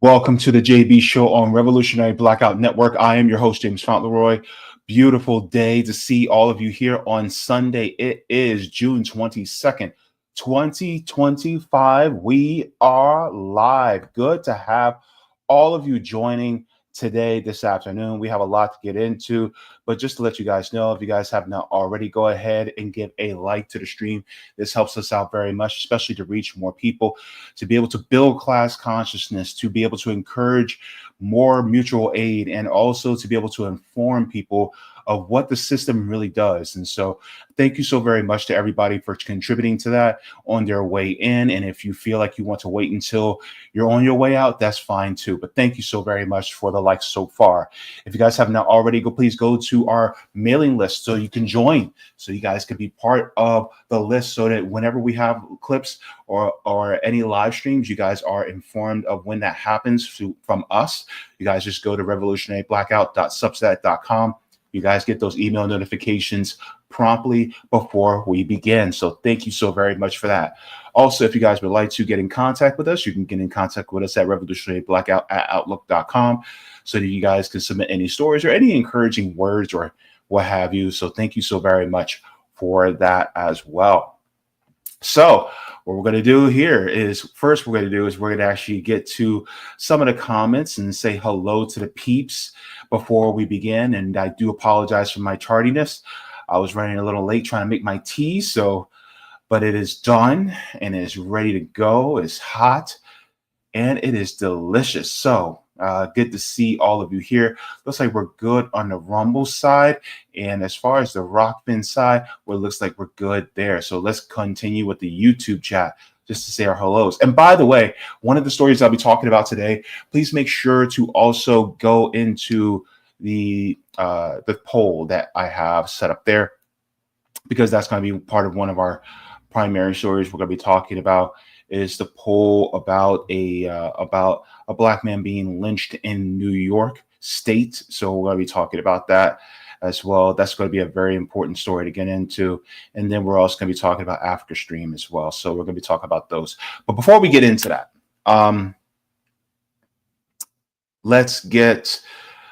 Welcome to the Jaybe Show on Revolutionary Blackout Network. I am your host, James Fauntleroy. Beautiful day to see all of you here on Sunday. It is June 22nd, 2025. We are live. Good to have all of you joining today, this afternoon. We have a lot to get into, but just to let you guys know, if you guys have not already, go ahead and give a like to the stream. This helps us out very much, especially to reach more people, to be able to build class consciousness, to be able to encourage more mutual aid, and also to be able to inform people of what the system really does. And so thank you so very much to everybody for contributing to that on their way in. And if you feel like you want to wait until you're on your way out, that's fine too. But thank you so very much for the likes so far. If you guys have not already, please go to our mailing list so you can join, so you guys can be part of the list, so that whenever we have clips or any live streams, you guys are informed of when that happens from us. You guys just go to revolutionaryblackout.substack.com. You guys get those email notifications promptly before we begin. So thank you so very much for that. Also, if you guys would like to get in contact with us, you can get in contact with us at revolutionaryblackout@outlook.com, so that you guys can submit any stories or any encouraging words or what have you. So thank you so very much for that as well. So what we're going to do here is, first we're going to actually get to some of the comments and say hello to the peeps before we begin. And I do apologize for my tardiness. I was running a little late trying to make my tea, but it is done and it is ready to go. It's hot and it is delicious. So good to see all of you here. Looks like we're good on the Rumble side. And as far as the Rockfin side, well, it looks like we're good there. So let's continue with the YouTube chat just to say our hellos. And by the way, one of the stories I'll be talking about today, please make sure to also go into the poll that I have set up there, because that's going to be part of one of our primary stories we're going to be talking about, is the poll about a black man being lynched in New York State. So we're going to be talking about that as well. That's going to be a very important story to get into. And then we're also going to be talking about Africa Stream as well. So we're going to be talking about those. But before we get into that, let's get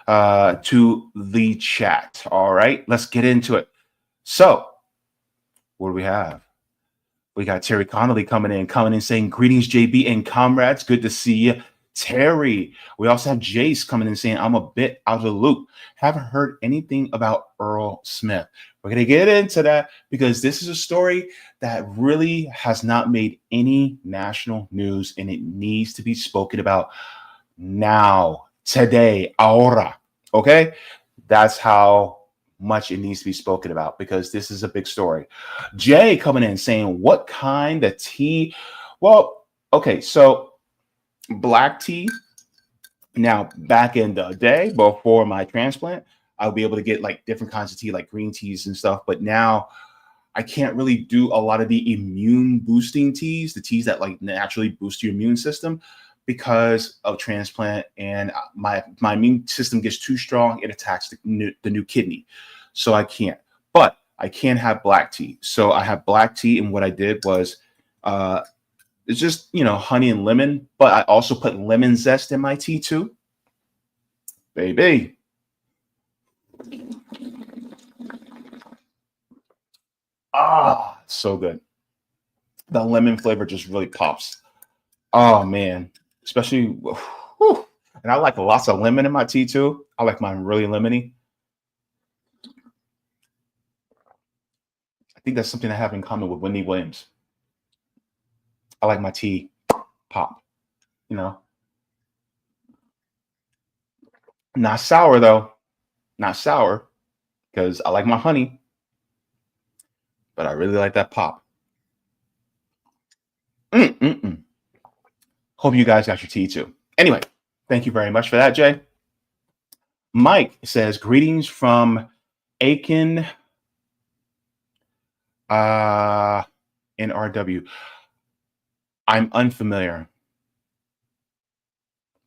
to the chat. All right, let's get into it. So what do we have? We got Terry Connolly coming in saying, greetings, JB and comrades. Good to see you, Terry. We also have Jace coming in saying, I'm a bit out of the loop. Haven't heard anything about Earl Smith. We're going to get into that because this is a story that really has not made any national news, and it needs to be spoken about now, today, ahora. Okay? That's how much it needs to be spoken about, because this is a big story. Jay coming in saying, what kind of tea? Well, okay, so black tea. Now, back in the day before my transplant, I'll be able to get like different kinds of tea, like green teas and stuff. But now I can't really do a lot of the immune boosting teas, the teas that like naturally boost your immune system, because of transplant, and my immune system gets too strong. It attacks the new kidney. So I can't, but I can have black tea. So I have black tea. And what I did was, it's just, honey and lemon, but I also put lemon zest in my tea too. Baby. Ah, so good. The lemon flavor just really pops. Oh man. Especially, whew, and I like lots of lemon in my tea too. I like mine really lemony. I think that's something I have in common with Wendy Williams. I like my tea pop, Not sour though, not sour, because I like my honey, but I really like that pop. Hope you guys got your tea too. Anyway, thank you very much for that, Jay. Mike says, greetings from Aiken, NRW. I'm unfamiliar,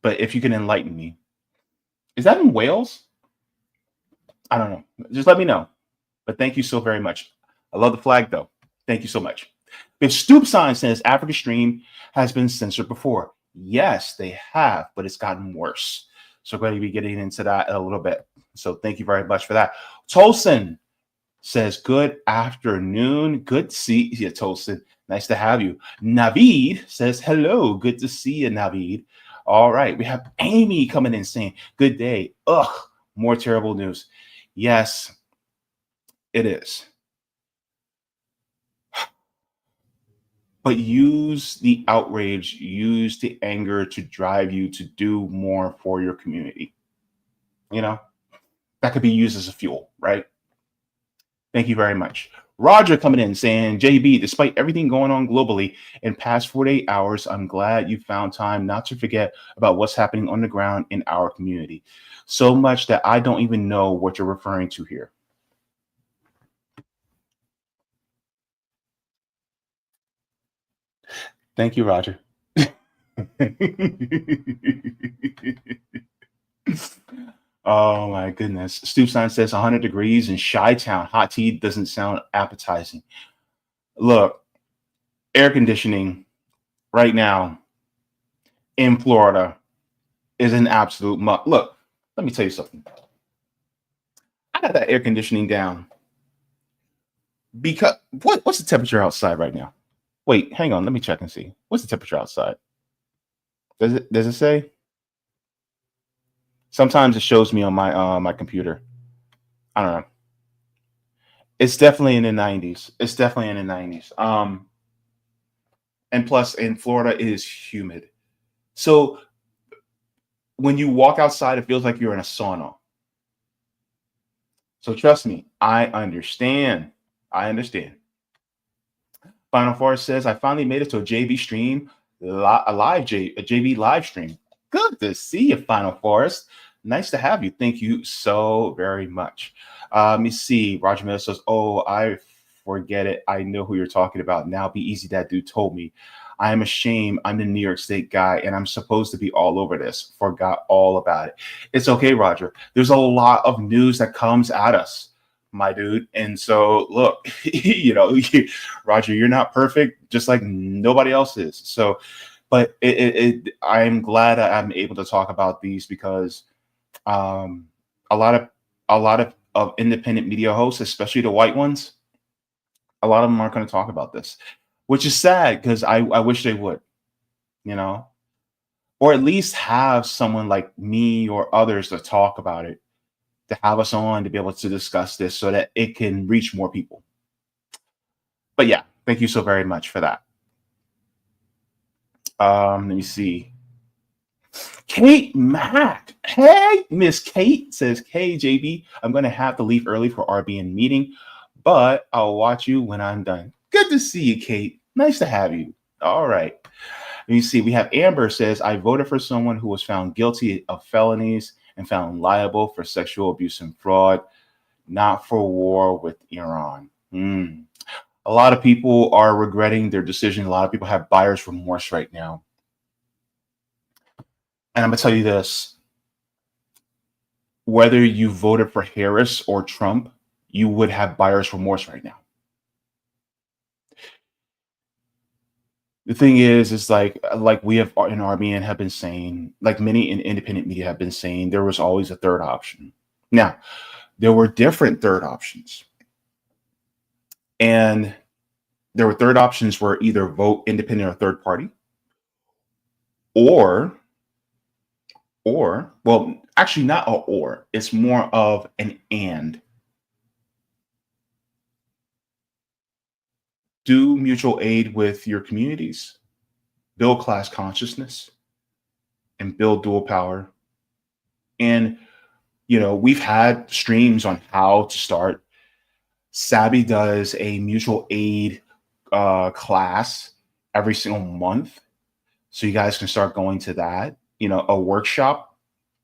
but if you can enlighten me. Is that in Wales? I don't know. Just let me know. But thank you so very much. I love the flag, though. Thank you so much. If Stoop Sign says Africa Stream has been censored before. Yes, they have, but it's gotten worse. So we're going to be getting into that in a little bit. So thank you very much for that. Tolson says, good afternoon. Good to see you, Tolson. Nice to have you. Navid says, hello. Good to see you, Navid. All right. We have Amy coming in saying, good day. Ugh, more terrible news. Yes, it is. But use the outrage, use the anger to drive you to do more for your community. You know, that could be used as a fuel, right? Thank you very much. Roger coming in saying, JB, despite everything going on globally in past 48 hours, I'm glad you found time not to forget about what's happening on the ground in our community. So much that I don't even know what you're referring to here. Thank you, Roger. Oh my goodness. Stoopsign says 100 degrees in Chi-Town. Hot tea doesn't sound appetizing. Look, air conditioning right now in Florida is an absolute must. Look, let me tell you something. I got that air conditioning down because what's the temperature outside right now? Wait, hang on, let me check and see. What's the temperature outside? Does it say? Sometimes it shows me on my computer. I don't know. It's definitely in the 90s. It's definitely in the 90s. And plus in Florida it is humid. So when you walk outside, it feels like you're in a sauna. So trust me, I understand. I understand. Final Forest says, I finally made it to a JB stream, a JB live stream. Good to see you, Final Forest. Nice to have you. Thank you so very much. Let me see. Roger Miller says, oh, I forget it. I know who you're talking about now. Be easy. That dude told me. I am ashamed. I'm the New York State guy, and I'm supposed to be all over this. Forgot all about it. It's okay, Roger. There's a lot of news that comes at us, my dude. And so, look, Roger, you're not perfect, just like nobody else is. So, but I'm glad that I'm able to talk about these because um, a lot of independent media hosts, especially the white ones, a lot of them aren't going to talk about this, which is sad because I wish they would, you know, or at least have someone like me or others to talk about it, to have us on to be able to discuss this so that it can reach more people. But yeah, thank you so very much for that. Let me see. Kate Mack. Hey, Miss Kate says, hey, JB, I'm going to have to leave early for RBN meeting, but I'll watch you when I'm done. Good to see you, Kate. Nice to have you. All right. Let me see. We have Amber says, I voted for someone who was found guilty of felonies and found liable for sexual abuse and fraud, not for war with Iran. A lot of people are regretting their decision. A lot of people have buyer's remorse right now. And I'm going to tell you this, whether you voted for Harris or Trump, you would have buyer's remorse right now. The thing is like we have in RBN have been saying, like many in independent media have been saying, there was always a third option. Now, there were different third options. And there were third options were either vote independent or third party, or, well, actually not a or, it's more of an and. Do mutual aid with your communities, build class consciousness, and build dual power. And, we've had streams on how to start. Sabby does a mutual aid class every single month. So you guys can start going to that, a workshop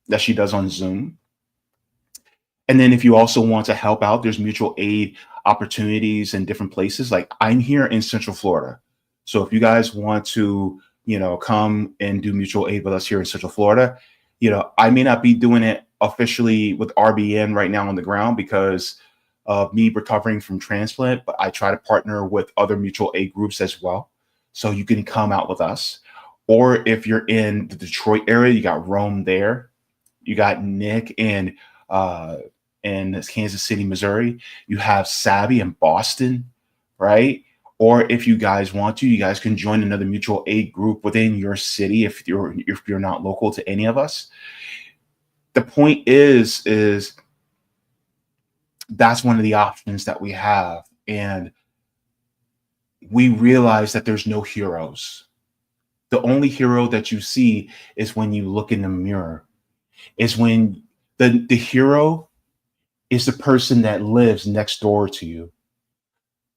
that she does on Zoom. And then if you also want to help out, there's mutual aid opportunities in different places. Like I'm here in Central Florida. So if you guys want to, come and do mutual aid with us here in Central Florida, I may not be doing it officially with RBN right now on the ground because of me recovering from transplant, but I try to partner with other mutual aid groups as well. So you can come out with us. Or if you're in the Detroit area, you got Rome there. You got Nick uh, in Kansas City, Missouri. You have Savvy in Boston, right? Or if you guys want to, you guys can join another mutual aid group within your city if you're not local to any of us. The point is that's one of the options that we have, and we realize that there's no heroes. The only hero that you see is when you look in the mirror. Is when the hero is the person that lives next door to you.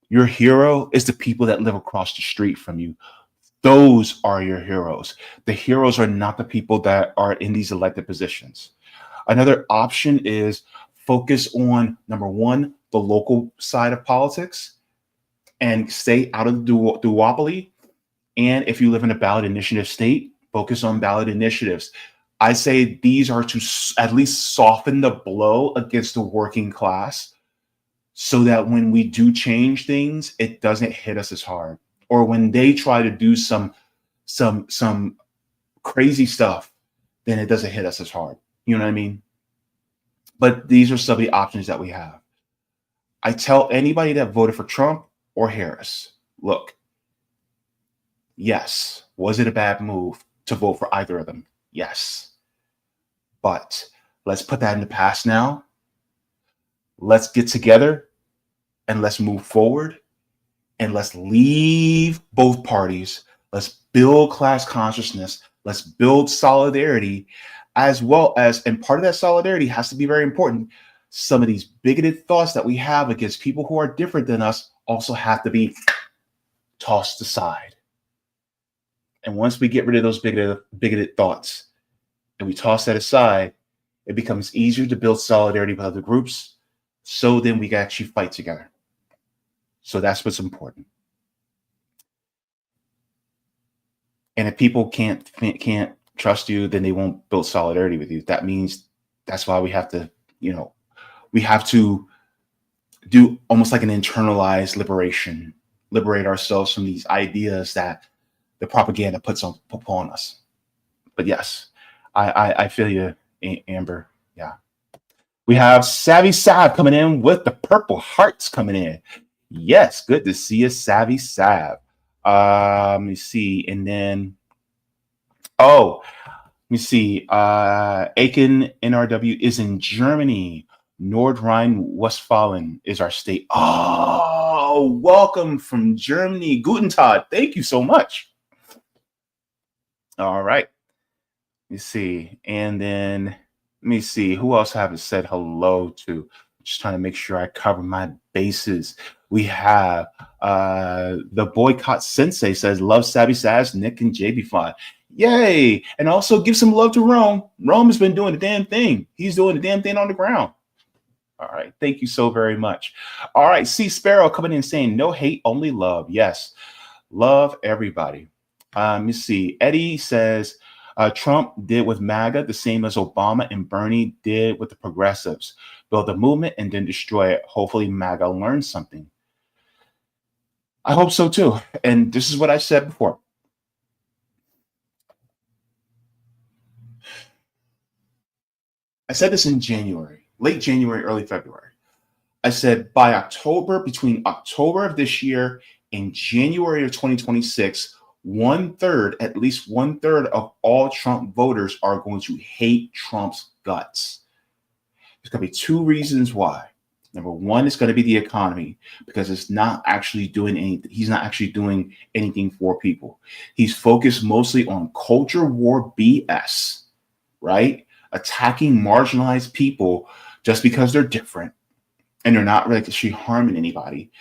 Your hero is the people that live across the street from you. Those are your heroes. The heroes are not the people that are in these elected positions. Another option is focus on number one, the local side of politics and stay out of the duopoly. And if you live in a ballot initiative state, focus on ballot initiatives. I say these are to at least soften the blow against the working class so that when we do change things, it doesn't hit us as hard. Or when they try to do some crazy stuff, then it doesn't hit us as hard. You know what I mean? But these are some of the options that we have. I tell anybody that voted for Trump or Harris, look, yes, was it a bad move to vote for either of them? Yes. But let's put that in the past now. Let's get together and let's move forward and let's leave both parties. Let's build class consciousness. Let's build solidarity as well as, and part of that solidarity has to be very important. Some of these bigoted thoughts that we have against people who are different than us also have to be tossed aside. And once we get rid of those bigoted thoughts and we toss that aside, it becomes easier to build solidarity with other groups. So then we can actually fight together. So that's what's important. And if people can't trust you, then they won't build solidarity with you. That means that's why we have to, we have to do almost like an internalized liberation, liberate ourselves from these ideas that the propaganda puts upon us. But yes, I feel you, Amber. Yeah. We have Savvy Sav coming in with the purple hearts coming in. Yes, good to see you, Savvy Sav. Let me see. And then, let me see. Aiken NRW is in Germany. Nordrhein-Westfalen is our state. Oh, welcome from Germany. Guten Tag. Thank you so much. All right. Let me see. And then let me see. Who else haven't said hello to? Just trying to make sure I cover my bases. We have the Boycott Sensei says, love Savvy Sass, Nick and Jaybe fun. Yay. And also give some love to Rome. Rome has been doing the damn thing. He's doing the damn thing on the ground. All right. Thank you so very much. All right. C Sparrow coming in saying, no hate, only love. Yes. Love everybody. Let me see. Eddie says, Trump did with MAGA the same as Obama and Bernie did with the progressives. Build a movement and then destroy it. Hopefully MAGA learns something. I hope so too. And this is what I said before. I said this in January, late January, early February. I said by October, between October of this year and January of 2026, at least one third of all Trump voters are going to hate Trump's guts. There's going to be two reasons why. Number one is going to be the economy, because it's not actually doing anything. He's not actually doing anything for people. He's focused mostly on culture war BS, right? Attacking marginalized people just because they're different and they're not really actually harming anybody.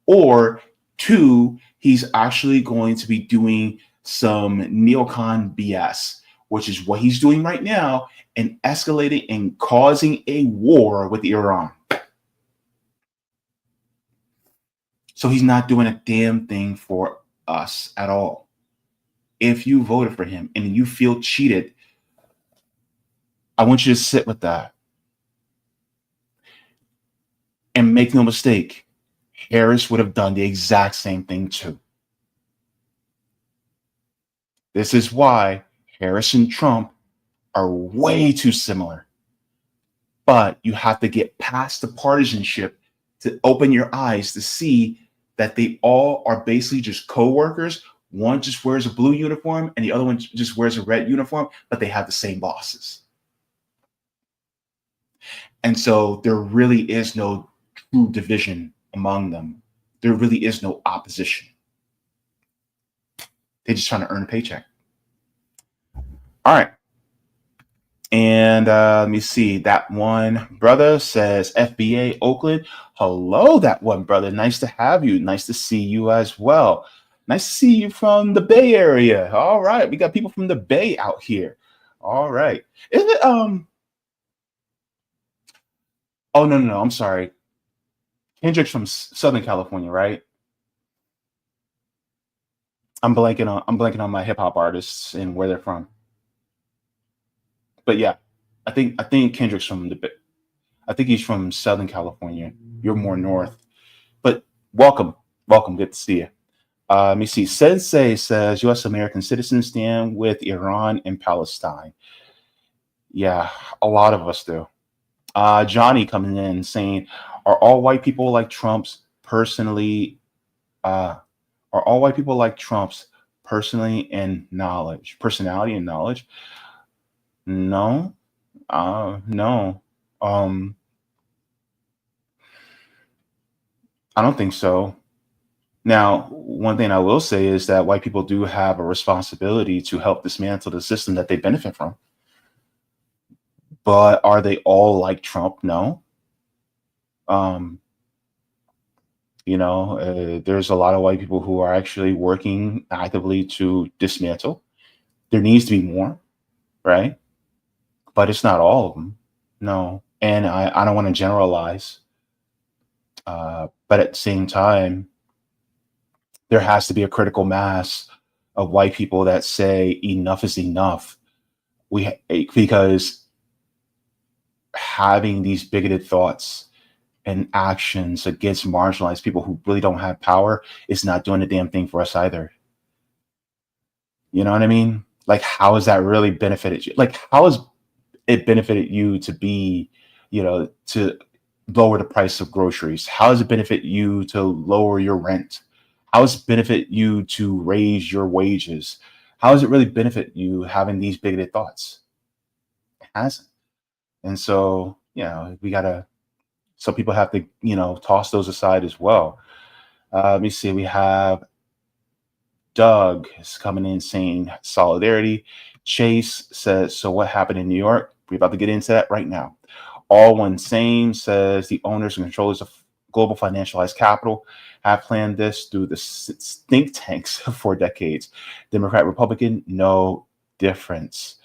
Or two, he's actually going to be doing some neocon BS, which is what he's doing right now, and escalating and causing a war with Iran. So he's not doing a damn thing for us at all. If you voted for him and you feel cheated, I want you to sit with that. And make no mistake, Harris would have done the exact same thing too. This is why Harris and Trump are way too similar. But you have to get past the partisanship to open your eyes to see that they all are basically just co-workers. One just wears a blue uniform and the other one just wears a red uniform, but they have the same bosses. And so there really is no true division among them. There really is no opposition. They're just trying to earn a paycheck. All right. And let me see. That one brother says FBA Oakland. Hello, that one brother. Nice to have you. Nice to see you as well. Nice to see you from the Bay Area. All right. We got people from the Bay out here. All right. Is it oh no. I'm sorry. Kendrick's from Southern California, right? I'm blanking on my hip hop artists and where they're from. But yeah, I think Kendrick's from I think he's from Southern California. You're more north. But welcome. Welcome. Good to see you. Let me see. Sensei says U.S. American citizens stand with Iran and Palestine. Yeah, a lot of us do. Johnny coming in saying, "Are all white people like Trump's personally? Are all white people like Trump's personality and knowledge? No, no. Um, I don't think so. Now, one thing I will say is that white people do have a responsibility to help dismantle the system that they benefit from. But are they all like Trump? No. Um, there's a lot of white people who are actually working actively to dismantle. There needs to be more, right? But it's not all of them. No. And I don't want to generalize. But at the same time, there has to be a critical mass of white people that say enough is enough. Because having these bigoted thoughts and actions against marginalized people who really don't have power is not doing a damn thing for us either. You know what I mean? Like, how has that really benefited you? Like, how has it benefited you to be, to lower the price of groceries? How does it benefit you to lower your rent? How does it benefit you to raise your wages? How does it really benefit you having these bigoted thoughts? It hasn't. And so, some people have to, toss those aside as well. Let me see. We have Doug is coming in saying solidarity. Chase says, so what happened in New York? We're about to get into that right now. All One Same says the owners and controllers of global financialized capital have planned this through the think tanks for decades. Democrat, Republican, no difference.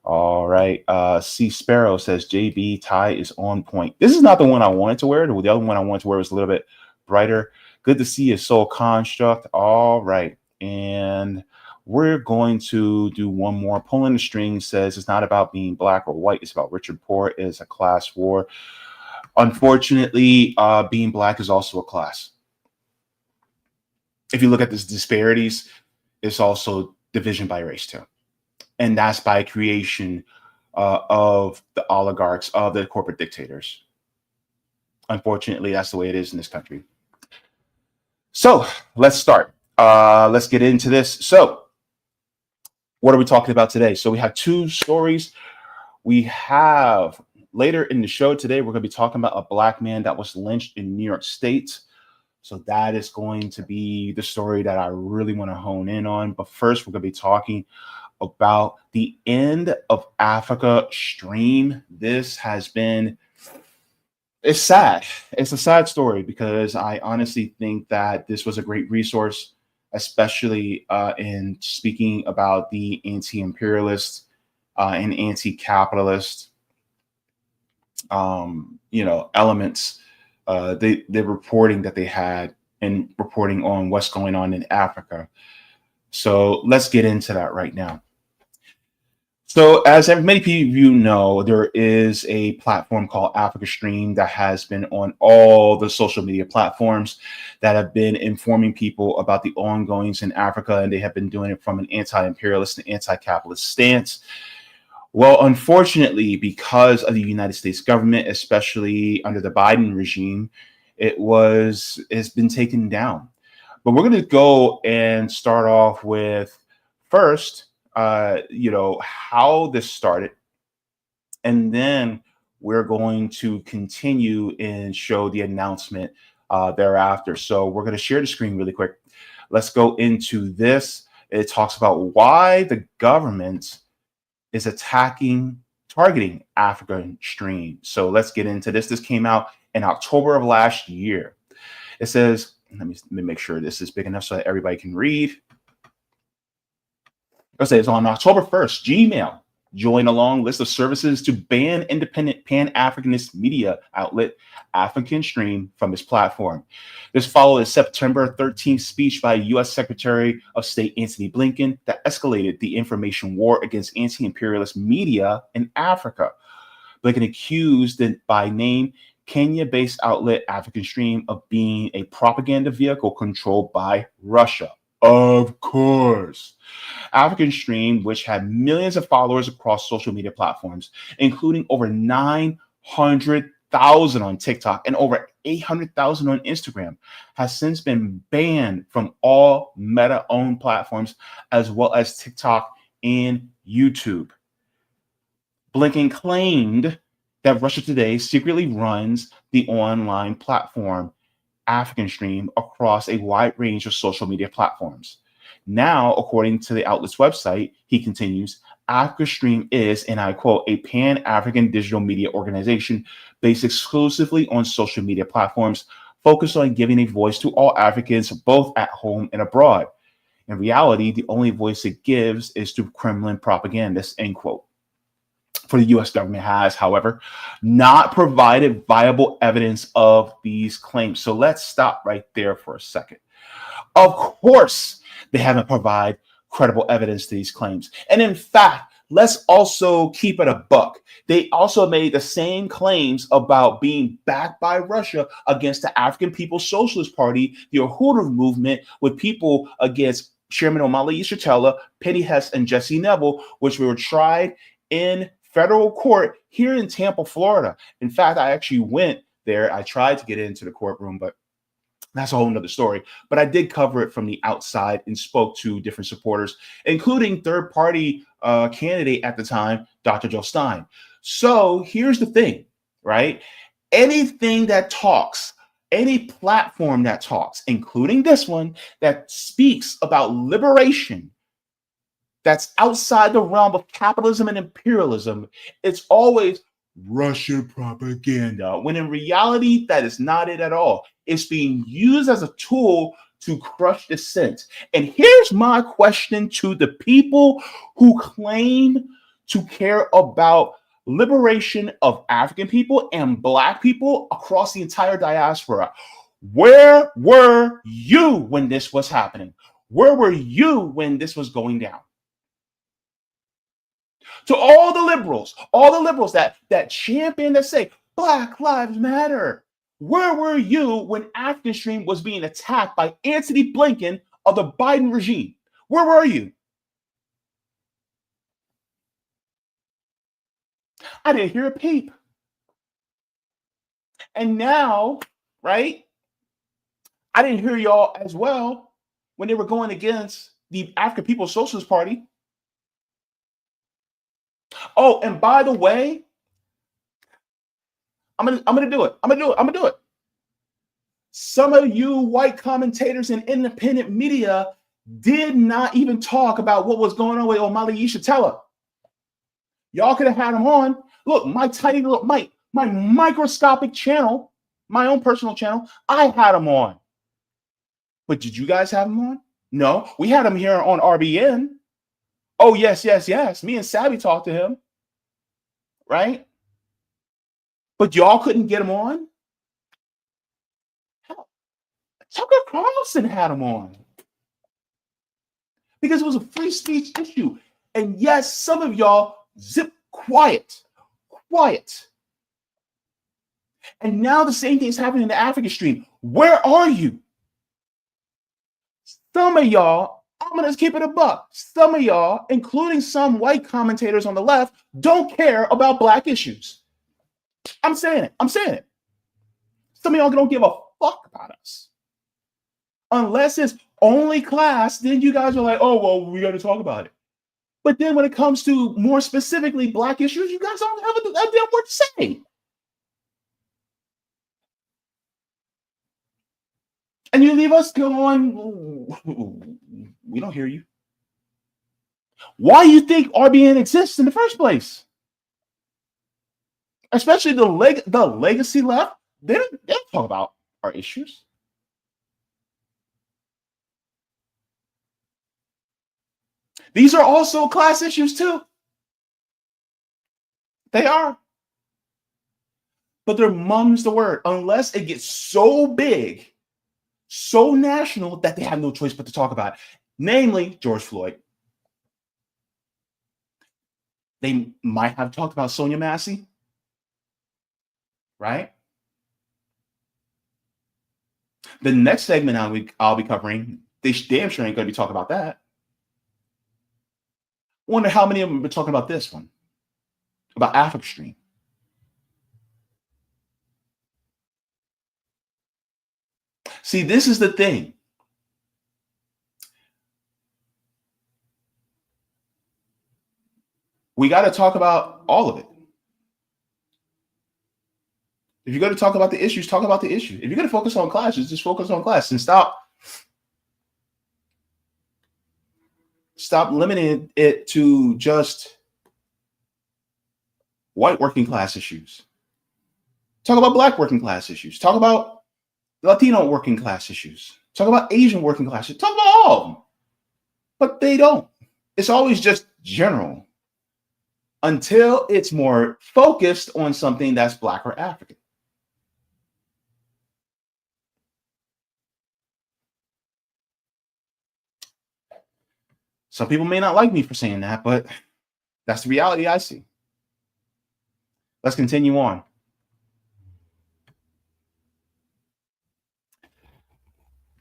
All right. C Sparrow says JB tie is on point. This is not the one I wanted to wear. The other one I wanted to wear was a little bit brighter. Good to see you, Soul Construct. All right. And we're going to do one more. Pulling the String says it's not about being black or white. It's about rich and poor. It is a class war. Unfortunately, being black is also a class. If you look at these disparities, it's also division by race too. And that's by creation of the oligarchs, of the corporate dictators. Unfortunately, that's the way it is in this country. So let's start. Let's get into this. So what are we talking about today? So we have two stories. We have later in the show today, we're going to be talking about a black man that was lynched in New York State. So that is going to be the story that I really want to hone in on. But first, we're going to be talking about the end of Africa stream. This has been, it's sad. It's a sad story because I honestly think that this was a great resource, especially in speaking about the anti-imperialist and anti-capitalist, elements, the reporting that they had and reporting on what's going on in Africa. So let's get into that right now. So, as many of you know, there is a platform called Africa Stream that has been on all the social media platforms that have been informing people about the ongoings in Africa, and they have been doing it from an anti-imperialist and anti-capitalist stance. Well, unfortunately, because of the United States government, especially under the Biden regime, it's been taken down. But we're going to go and start off with first, how this started, and then we're going to continue and show the announcement thereafter. So we're going to share the screen really quick. Let's go into this. It talks about why the government is targeting African Stream. So let's get into this. This came out in October of last year. It says, let me make sure this is big enough so that everybody can read. It says on October 1st, Gmail joined a long list of services to ban independent Pan-Africanist media outlet African Stream from its platform. This followed a September 13th speech by U.S. Secretary of State Antony Blinken that escalated the information war against anti-imperialist media in Africa. Blinken accused the by name Kenya-based outlet African Stream of being a propaganda vehicle controlled by Russia. Of course. African Stream, which had millions of followers across social media platforms, including over 900,000 on TikTok and over 800,000 on Instagram, has since been banned from all Meta-owned platforms as well as TikTok and YouTube. Blinken claimed that Russia today secretly runs the online platform African Stream across a wide range of social media platforms. Now, according to the outlet's website, he continues, Africa Stream is, and I quote, a pan-African digital media organization based exclusively on social media platforms, focused on giving a voice to all Africans, both at home and abroad. In reality, the only voice it gives is to Kremlin propagandists, end quote. For the U.S. government has, however, not provided viable evidence of these claims. So let's stop right there for a second. Of course, they haven't provided credible evidence to these claims. And in fact, let's also keep it a buck. They also made the same claims about being backed by Russia against the African People's Socialist Party, the Uhuru movement, with people against Chairman Omali Yeshitela, Penny Hess, and Jesse Neville, which were tried in federal court here in Tampa, Florida. In fact, I actually went there. I tried to get into the courtroom, but that's a whole nother story. But I did cover it from the outside and spoke to different supporters, including third-party candidate at the time, Dr. Joe Stein. So here's the thing, right? Anything that talks, any platform that talks, including this one, that speaks about liberation, that's outside the realm of capitalism and imperialism, it's always Russian propaganda, when in reality, that is not it at all. It's being used as a tool to crush dissent. And here's my question to the people who claim to care about liberation of African people and Black people across the entire diaspora. Where were you when this was happening? Where were you when this was going down? To all the liberals that champion, that say Black Lives Matter, where were you when African Stream was being attacked by Antony Blinken of the Biden regime? Where were you? I didn't hear a peep. And now, right, I didn't hear y'all as well when they were going against the African People's Socialist Party. Oh, and by the way, I'm gonna do it. Some of you white commentators and independent media did not even talk about what was going on with Omali Yeshitela. Y'all could have had him on. Look, my tiny little, my microscopic channel, my own personal channel, I had him on. But did you guys have him on? No, we had him here on RBN. Oh, yes. Me and Savvy talked to him, right? But y'all couldn't get him on? Tucker Carlson had him on. Because it was a free speech issue. And yes, some of y'all Zip, quiet, quiet. And now the same thing is happening in the African stream. Where are you? Some of y'all, I'm going to keep it a buck. Some of y'all, including some white commentators on the left, don't care about black issues. I'm saying it. I'm saying it. Some of y'all don't give a fuck about us. Unless it's only class, then you guys are like, oh, well, we got to talk about it. But then when it comes to more specifically black issues, you guys don't have a damn word to say. And you leave us going, we don't hear you. Why do you think RBN exists in the first place? Especially the legacy left, they don't talk about our issues. These are also class issues too. They are. But they're mum's the word, unless it gets so big, so national that they have no choice but to talk about it. Namely, George Floyd. They might have talked about Sonia Massey, right? The next segment I'll be covering, they damn sure ain't going to be talking about that. Wonder how many of them have been talking about this one, about Africa Stream. See, this is the thing. We got to talk about all of it. If you're going to talk about the issues, talk about the issue. If you're going to focus on classes, just focus on class and stop limiting it to just white working class issues. Talk about black working class issues. Talk about Latino working class issues. Talk about Asian working class issues. Talk about all of them. But they don't. It's always just general until it's more focused on something that's black or African. Some people may not like me for saying that, but that's the reality I see. Let's continue on.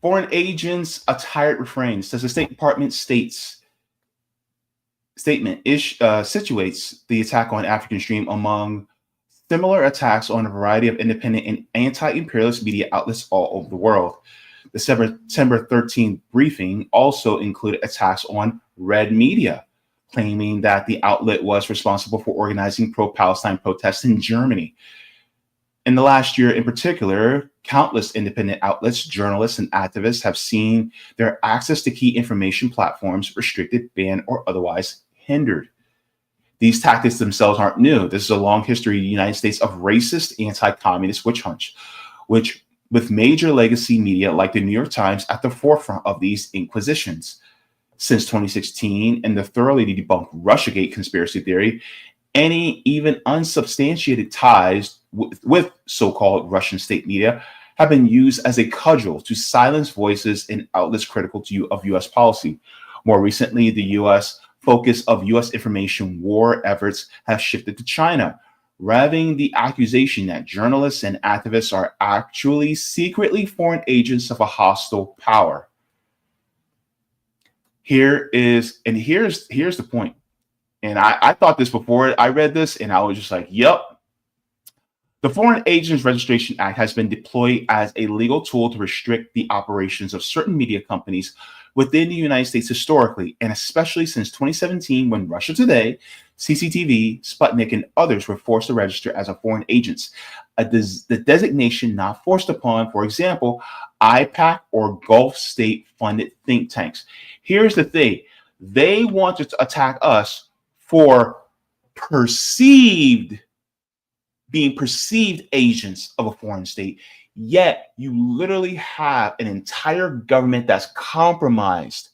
Foreign agents, a tired refrain, says the State Department statement situates the attack on African Stream among similar attacks on a variety of independent and anti-imperialist media outlets all over the world. The September 13th briefing also included attacks on Red Media, claiming that the outlet was responsible for organizing pro-Palestine protests in Germany. In the last year in particular, countless independent outlets, journalists, and activists have seen their access to key information platforms restricted, banned, or otherwise hindered. These tactics themselves aren't new. This is a long history in the United States of racist, anti-communist witch hunts, with major legacy media like the New York Times at the forefront of these inquisitions. Since 2016, and the thoroughly debunked Russiagate conspiracy theory, any even unsubstantiated ties with so-called Russian state media have been used as a cudgel to silence voices in outlets critical of U.S. policy. More recently, the U.S. focus of U.S. information war efforts have shifted to China, revving the accusation that journalists and activists are actually secretly foreign agents of a hostile power. Here's the point. And I thought this before I read this, and I was just like, yep. The Foreign Agents Registration Act has been deployed as a legal tool to restrict the operations of certain media companies within the United States historically, and especially since 2017, when Russia Today, CCTV, Sputnik, and others were forced to register as a foreign agents. The designation not forced upon, for example, IPAC or Gulf state-funded think tanks. Here's the thing. They wanted to attack us for being perceived agents of a foreign state. Yet you literally have an entire government that's compromised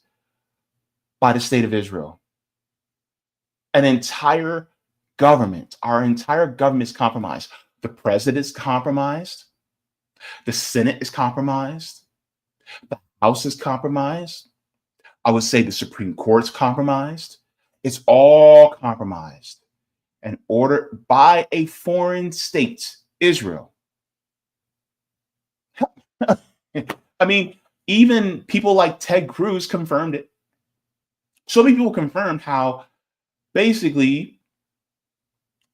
by the state of Israel. An entire government, our entire government is compromised. The president is compromised. The Senate is compromised. The House is compromised. I would say the Supreme Court's compromised. It's all compromised. and ordered by a foreign state, Israel. I mean, even people like Ted Cruz confirmed it. So many people confirmed how basically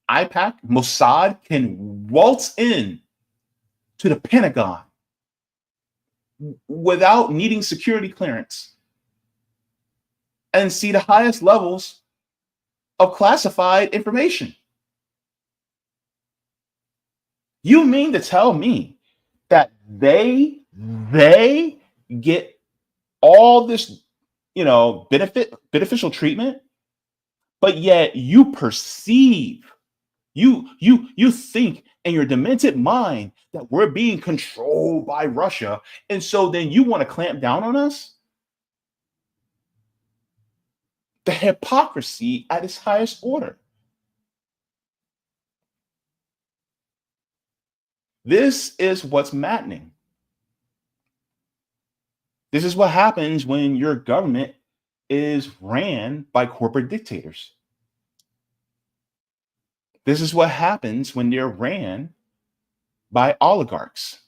IPAC, Mossad can waltz in to the Pentagon without needing security clearance and see the highest levels of classified information. You mean to tell me that they get all this, beneficial treatment, but yet you perceive, you think in your demented mind that we're being controlled by Russia, and so then you want to clamp down on us? The hypocrisy at its highest order. This is what's maddening. This is what happens when your government is ran by corporate dictators. This is what happens when they're ran by oligarchs.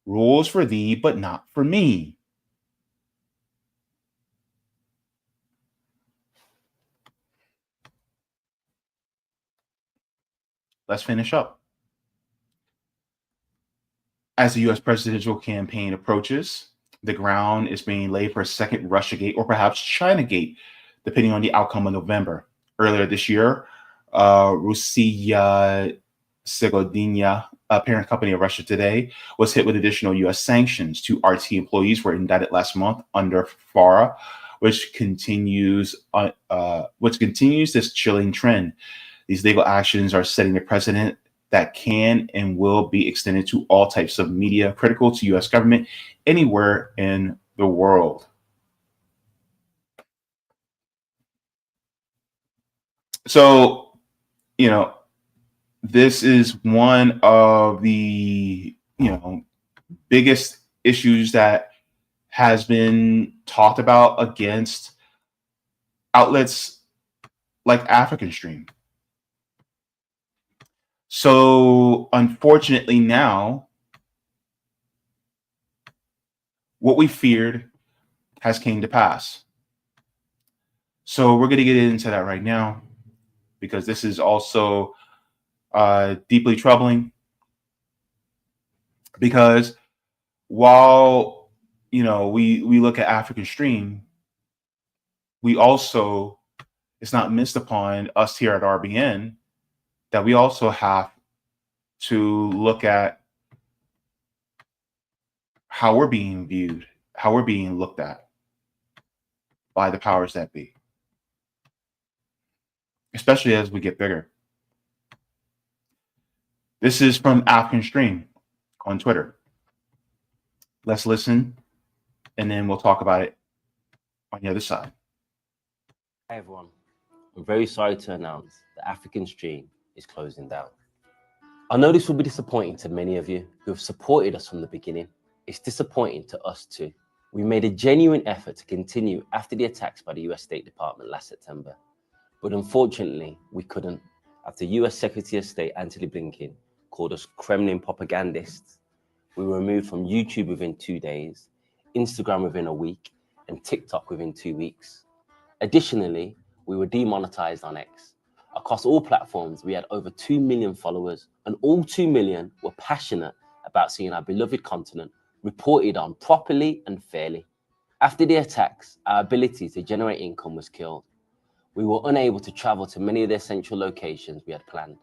Rules for thee, but not for me. Let's finish up. As the US presidential campaign approaches, the ground is being laid for a second Russiagate or perhaps Chinagate, depending on the outcome of November. Earlier this year, Rossiya Segodnya, a parent company of Russia Today, was hit with additional US sanctions. 2 RT employees were indicted last month under FARA, which continues this chilling trend. These legal actions are setting the precedent that can and will be extended to all types of media critical to US government anywhere in the world. So, this is one of the, biggest issues that has been talked about against outlets like African Stream. So unfortunately now, what we feared has came to pass. So we're going to get into that right now, because this is also deeply troubling. Because while, we look at African Stream, we also, it's not missed upon us here at RBN that we also have to look at how we're being viewed, how we're being looked at by the powers that be, especially as we get bigger. This is from African Stream on Twitter. Let's listen, and then we'll talk about it on the other side. Hi everyone, I'm very sorry to announce that African Stream is closing down. I know this will be disappointing to many of you who have supported us from the beginning. It's disappointing to us too. We made a genuine effort to continue after the attacks by the US State Department last September, but unfortunately we couldn't, after US Secretary of State Antony Blinken called us Kremlin propagandists. We were removed from YouTube within 2 days, Instagram within a week, and TikTok within 2 weeks. Additionally, we were demonetized on X. Across all platforms, we had over 2 million followers, and all 2 million were passionate about seeing our beloved continent reported on properly and fairly. After the attacks, our ability to generate income was killed. We were unable to travel to many of the essential locations we had planned,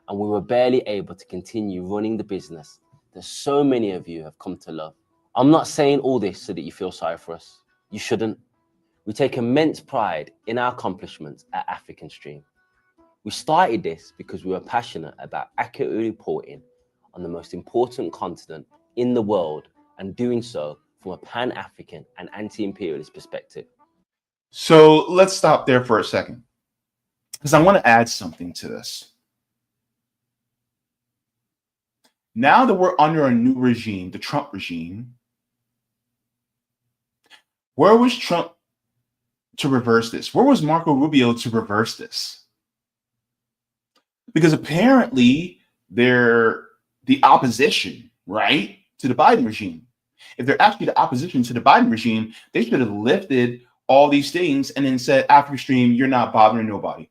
and we were barely able to continue running the business that so many of you have come to love. I'm not saying all this so that you feel sorry for us. You shouldn't. We take immense pride in our accomplishments at African Stream. We started this because we were passionate about accurately reporting on the most important continent in the world, and doing so from a pan-African and anti-imperialist perspective. So let's stop there for a second, because I want to add something to this. Now that we're under a new regime, the Trump regime, where was Trump to reverse this? Where was Marco Rubio to reverse this? because apparently they're the opposition, right, to the Biden regime. If they're actually the opposition to the Biden regime, they should have lifted all these things and then said, Africa Stream, you're not bothering nobody.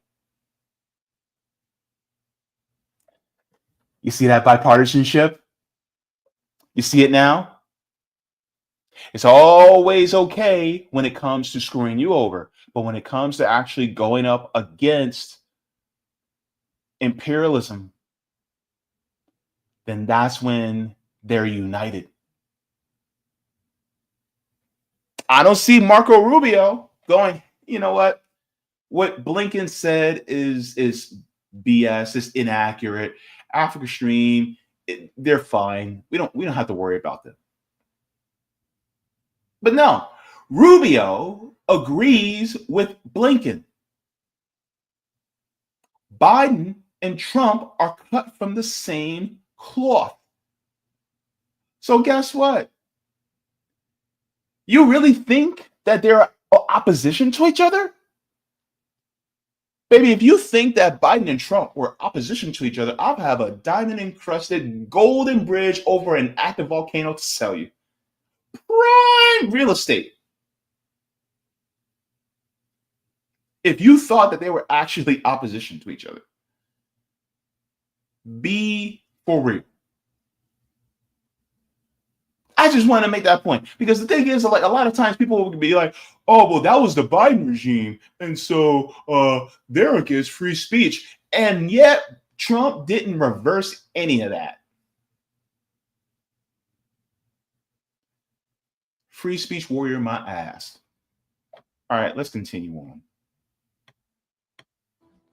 You see that bipartisanship? You see it now? It's always okay when it comes to screwing you over. But when it comes to actually going up against imperialism, then that's when they're united. I don't see Marco Rubio going, you know what Blinken said is BS, is inaccurate. Africa Stream, they're fine. We don't have to worry about them. But no, Rubio agrees with Blinken. Biden and Trump are cut from the same cloth. So guess what? You really think that they're opposition to each other? Baby, if you think that Biden and Trump were opposition to each other, I'll have a diamond-encrusted golden bridge over an active volcano to sell you. Prime real estate. If you thought that they were actually opposition to each other, be for real. I just want to make that point because the thing is, like, a lot of times people will be like, "Oh, well, that was the Biden regime, and so they're against free speech," and yet Trump didn't reverse any of that. Free speech warrior, my ass. All right, let's continue on.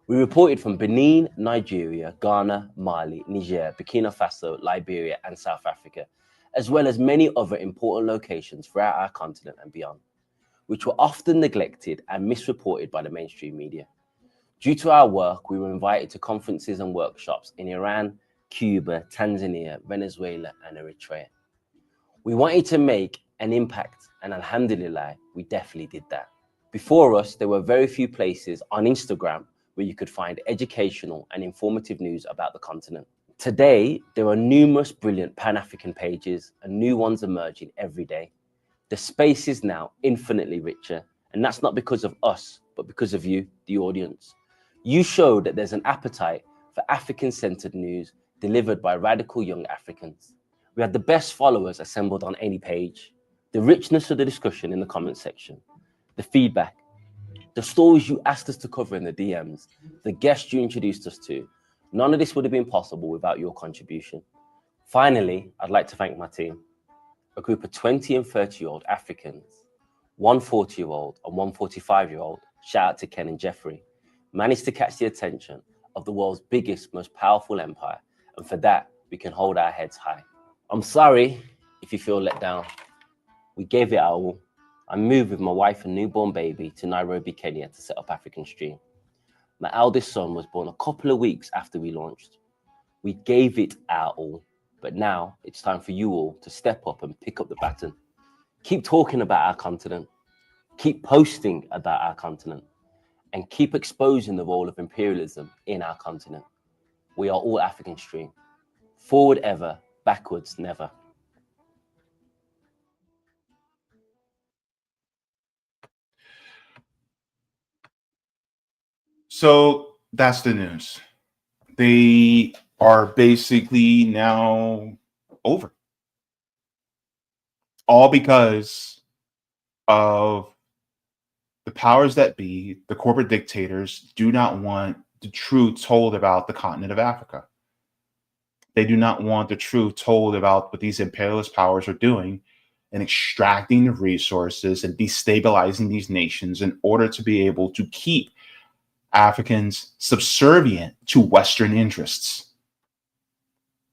We reported from Benin, Nigeria, Ghana, Mali, Niger, Burkina Faso, Liberia, and South Africa, as well as many other important locations throughout our continent and beyond, which were often neglected and misreported by the mainstream media. Due to our work, we were invited to conferences and workshops in Iran, Cuba, Tanzania, Venezuela, and Eritrea. We wanted to make an impact, and alhamdulillah, we definitely did that. Before us, there were very few places on Instagram where you could find educational and informative news about the continent. Today, there are numerous brilliant Pan-African pages and new ones emerging every day. The space is now infinitely richer, and that's not because of us, but because of you, the audience. You show that there's an appetite for African-centered news delivered by radical young Africans. We had the best followers assembled on any page, the richness of the discussion in the comment section, the feedback, the stories you asked us to cover in the DMs, the guests you introduced us to. None of this would have been possible without your contribution. Finally, I'd like to thank my team, a group of 20 and 30-year-old Africans, one 40-year-old and one 45-year-old, shout out to Ken and Jeffrey, managed to catch the attention of the world's biggest, most powerful empire, and for that, we can hold our heads high. I'm sorry if you feel let down. We gave it our all. I moved with my wife and newborn baby to Nairobi, Kenya to set up African Stream. My eldest son was born a couple of weeks after we launched. We gave it our all, but now it's time for you all to step up and pick up the baton. Keep talking about our continent, keep posting about our continent, and keep exposing the role of imperialism in our continent. We are all African Stream. Forward ever, backwards never. So that's the news. They are basically now over. All because of the powers that be, the corporate dictators, do not want the truth told about the continent of Africa. They do not want the truth told about what these imperialist powers are doing and extracting the resources and destabilizing these nations in order to be able to keep Africans subservient to Western interests.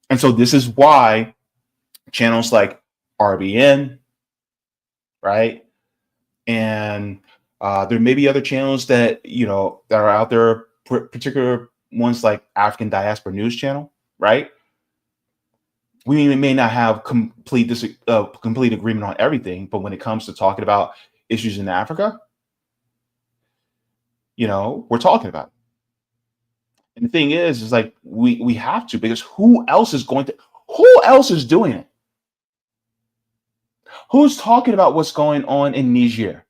And so this is why channels like RBN, right? And there may be other channels that, that are out there, particular ones like African Diaspora News Channel, right? We may not have complete agreement on everything, but when it comes to talking about issues in Africa, we're talking about it. And the thing is like we have to, because who else is doing it? Who's talking about what's going on in Niger?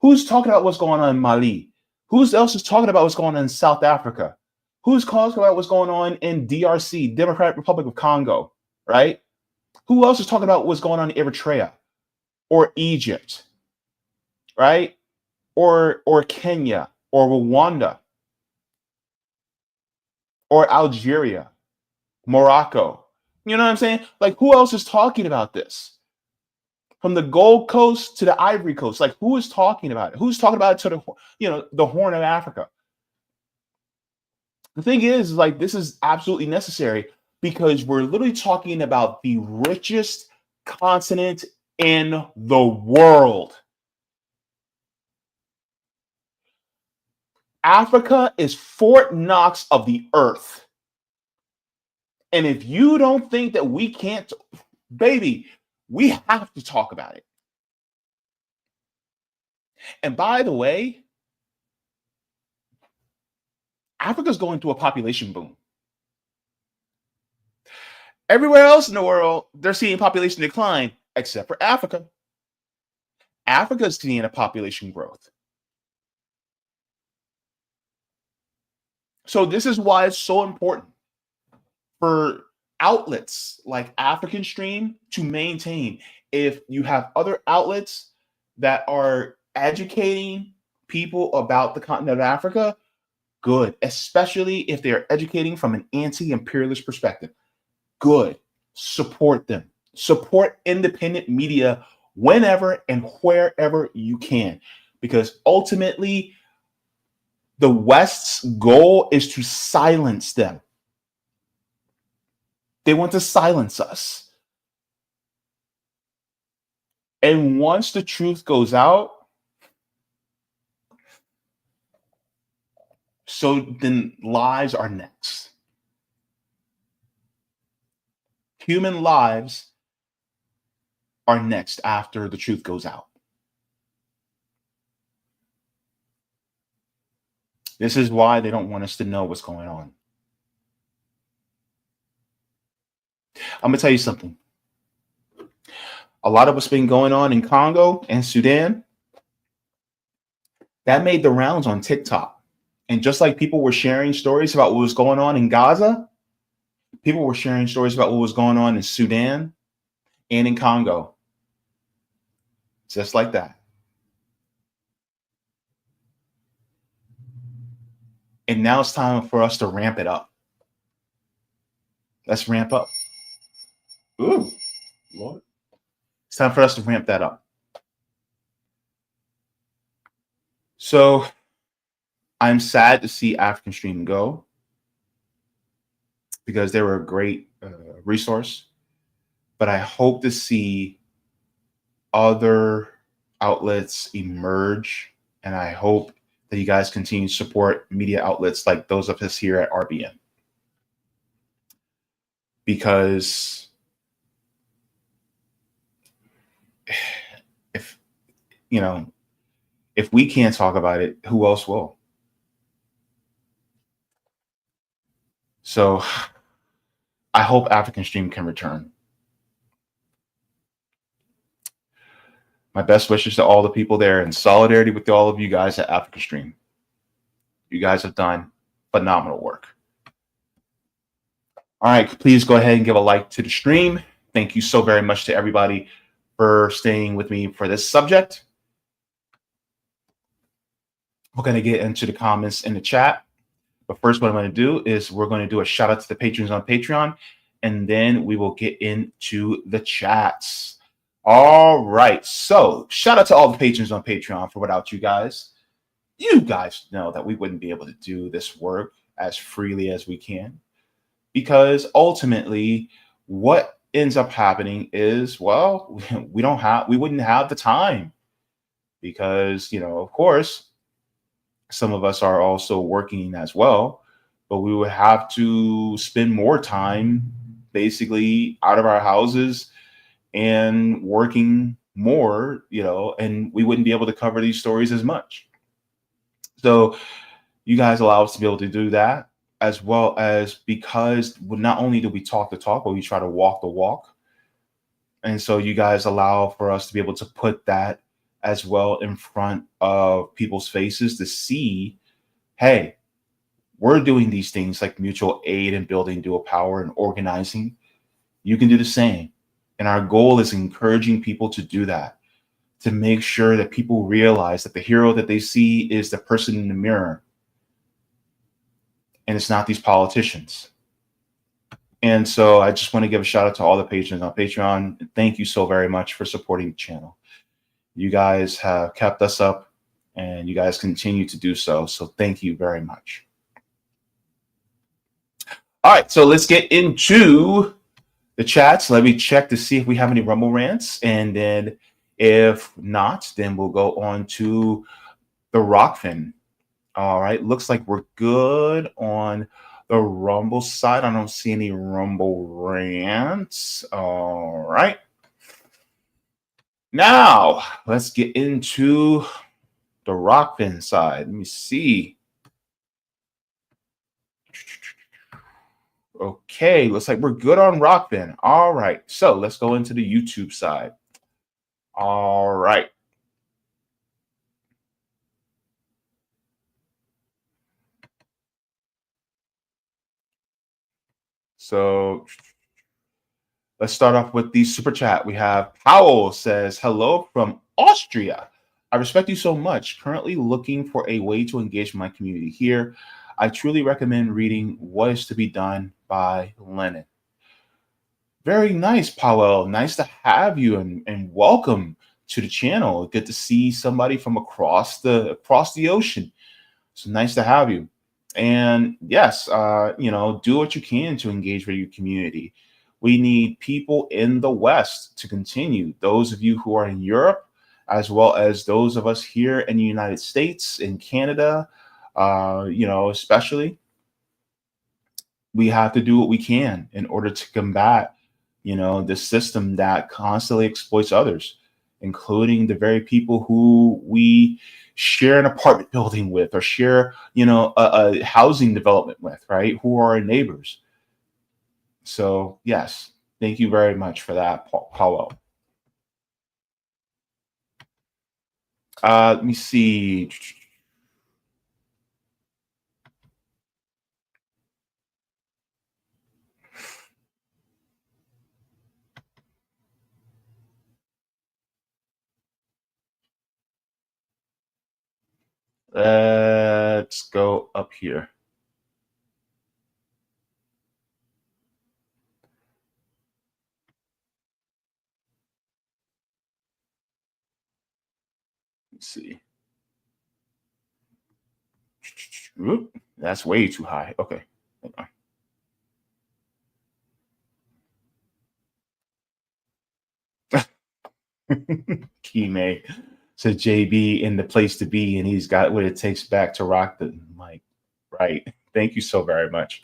Who's talking about what's going on in Mali? Who else is talking about what's going on in South Africa? Who's talking about what's going on in DRC, Democratic Republic of Congo, right? Who else is talking about what's going on in Eritrea or Egypt, right? Or Kenya or Rwanda or Algeria, Morocco. You know what I'm saying? Like, who else is talking about this? From the Gold Coast to the Ivory Coast, like, who is talking about it? Who's talking about it to the Horn of Africa? The thing is, like, this is absolutely necessary because we're literally talking about the richest continent in the world. Africa is Fort Knox of the earth. And if you don't think that we can't, baby, we have to talk about it. And by the way, Africa's going through a population boom. Everywhere else in the world, they're seeing population decline, except for Africa. Africa's seeing a population growth. So this is why it's so important for outlets like African Stream to maintain. If you have other outlets that are educating people about the continent of Africa, good, especially if they're educating from an anti-imperialist perspective. Good. Support them. Support independent media whenever and wherever you can, because ultimately the West's goal is to silence them. They want to silence us. And once the truth goes out, so then lives are next. Human lives are next after the truth goes out. This is why they don't want us to know what's going on. I'm going to tell you something. A lot of what's been going on in Congo and Sudan, that made the rounds on TikTok. And just like people were sharing stories about what was going on in Gaza, people were sharing stories about what was going on in Sudan and in Congo. Just like that. And now it's time for us to ramp it up. Let's ramp up. Ooh, Lord. It's time for us to ramp that up. So I'm sad to see African Stream go, because they were a great resource. But I hope to see other outlets emerge. And I hope that you guys continue to support media outlets like those of us here at RBN. Because if we can't talk about it, who else will? So I hope African Stream can return. My best wishes to all the people there, in solidarity with all of you guys at African Stream. You guys have done phenomenal work. All right, please go ahead and give a like to the stream. Thank you so very much to everybody for staying with me for this subject. We're going to get into the comments in the chat. But first, what I'm going to do is we're going to do a shout out to the patrons on Patreon, and then we will get into the chats. All right. So shout out to all the patrons on Patreon. For without you guys know that we wouldn't be able to do this work as freely as we can, because ultimately what ends up happening is, well, we wouldn't have the time, because, of course, some of us are also working as well, but we would have to spend more time basically out of our houses and working more, and we wouldn't be able to cover these stories as much. So you guys allow us to be able to do that. as well as because not only do we talk the talk, but we try to walk the walk. And so you guys allow for us to be able to put that as well in front of people's faces to see, hey, we're doing these things like mutual aid and building dual power and organizing. You can do the same. And our goal is encouraging people to do that, to make sure that people realize that the hero that they see is the person in the mirror. And it's not these politicians. And so I just want to give a shout out to all the patrons on Patreon. Thank you so very much for supporting the channel. You guys have kept us up and you guys continue to do so. So thank you very much. All right, so let's get into the chats. Let me check to see if we have any Rumble rants. And then if not, then we'll go on to the Rockfin. All right, looks like we're good on the Rumble side. I don't see any Rumble rants. All right. Now, let's get into the Rockfin side. Let me see. Okay, looks like we're good on Rockfin. All right, so let's go into the YouTube side. All right. So let's start off with the super chat. We have Powell says, hello from Austria. I respect you so much. Currently looking for a way to engage my community here. I truly recommend reading What is to be Done by Lenin. Very nice, Powell. Nice to have you and welcome to the channel. Good to see somebody from across the ocean. So nice to have you. And yes, do what you can to engage with your community. We need people in the West to continue. Those of you who are in Europe, as well as those of us here in the United States, in Canada, especially, we have to do what we can in order to combat, the system that constantly exploits others, including the very people who we share an apartment building with or share, a housing development with, right? Who are our neighbors. So yes, thank you very much for that, Paulo. Let me see. Let's go up here. Let's see. Oop, that's way too high. Okay. Kime said Jaybe in the place to be, and he's got what it takes back to rock the mic. Right. Thank you so very much.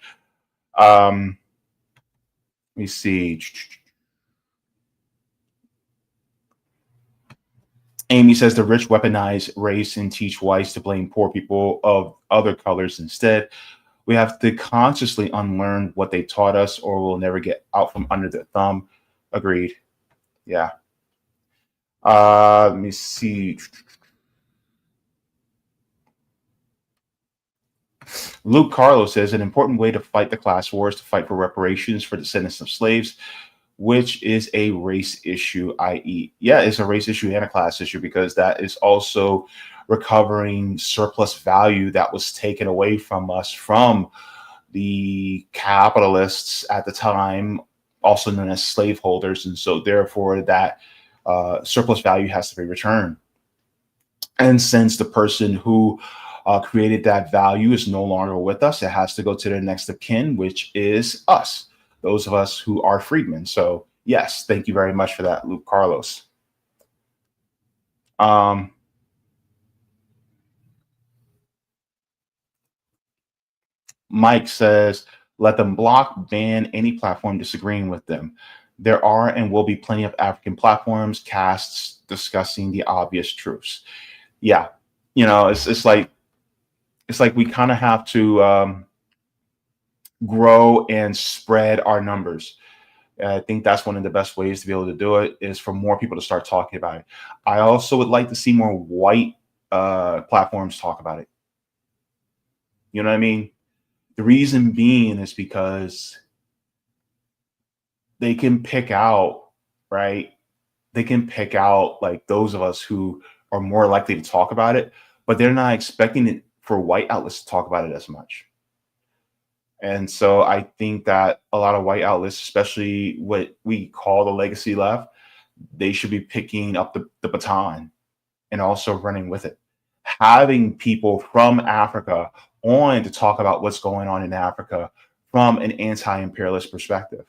Let me see. Amy says the rich weaponize race and teach whites to blame poor people of other colors instead. We have to consciously unlearn what they taught us, or we'll never get out from under their thumb. Agreed. Yeah. Let me see. Luke Carlos says an important way to fight the class war is to fight for reparations for descendants of slaves, which is a race issue, i.e., yeah, it's a race issue and a class issue, because that is also recovering surplus value that was taken away from us from the capitalists at the time, also known as slaveholders. And so therefore that surplus value has to be returned. And since the person who created that value is no longer with us, it has to go to the next of kin, which is us, those of us who are freedmen. So yes, thank you very much for that, Luke Carlos. Mike says, let them block, ban any platform disagreeing with them. There are and will be plenty of African platforms, casts discussing the obvious truths. Yeah, it's like we kind of have to grow and spread our numbers. I think that's one of the best ways to be able to do it is for more people to start talking about it. I also would like to see more white platforms talk about it. You know what I mean? The reason being is because they can pick out, right? They can pick out like those of us who are more likely to talk about it, but they're not expecting it for white outlets to talk about it as much. And so I think that a lot of white outlets, especially what we call the legacy left, they should be picking up the baton and also running with it. Having people from Africa on to talk about what's going on in Africa from an anti-imperialist perspective.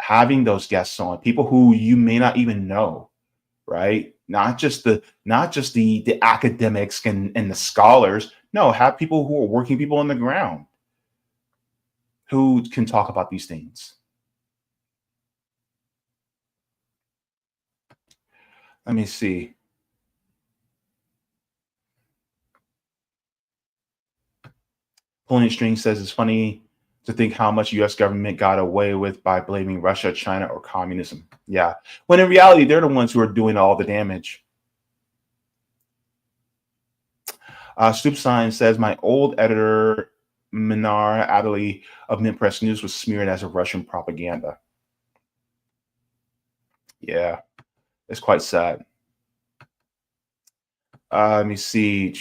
Having those guests on, people who you may not even know, right? Not just the academics and the scholars. No, have people who are working people on the ground who can talk about these things. Let me see. Pulling string says it's funny to think how much U.S. government got away with by blaming Russia, China, or communism. Yeah, when in reality, they're the ones who are doing all the damage. Stoopstein says my old editor, Minar Adderley of Mint Press News, was smeared as a Russian propaganda. Yeah, it's quite sad. Let me see.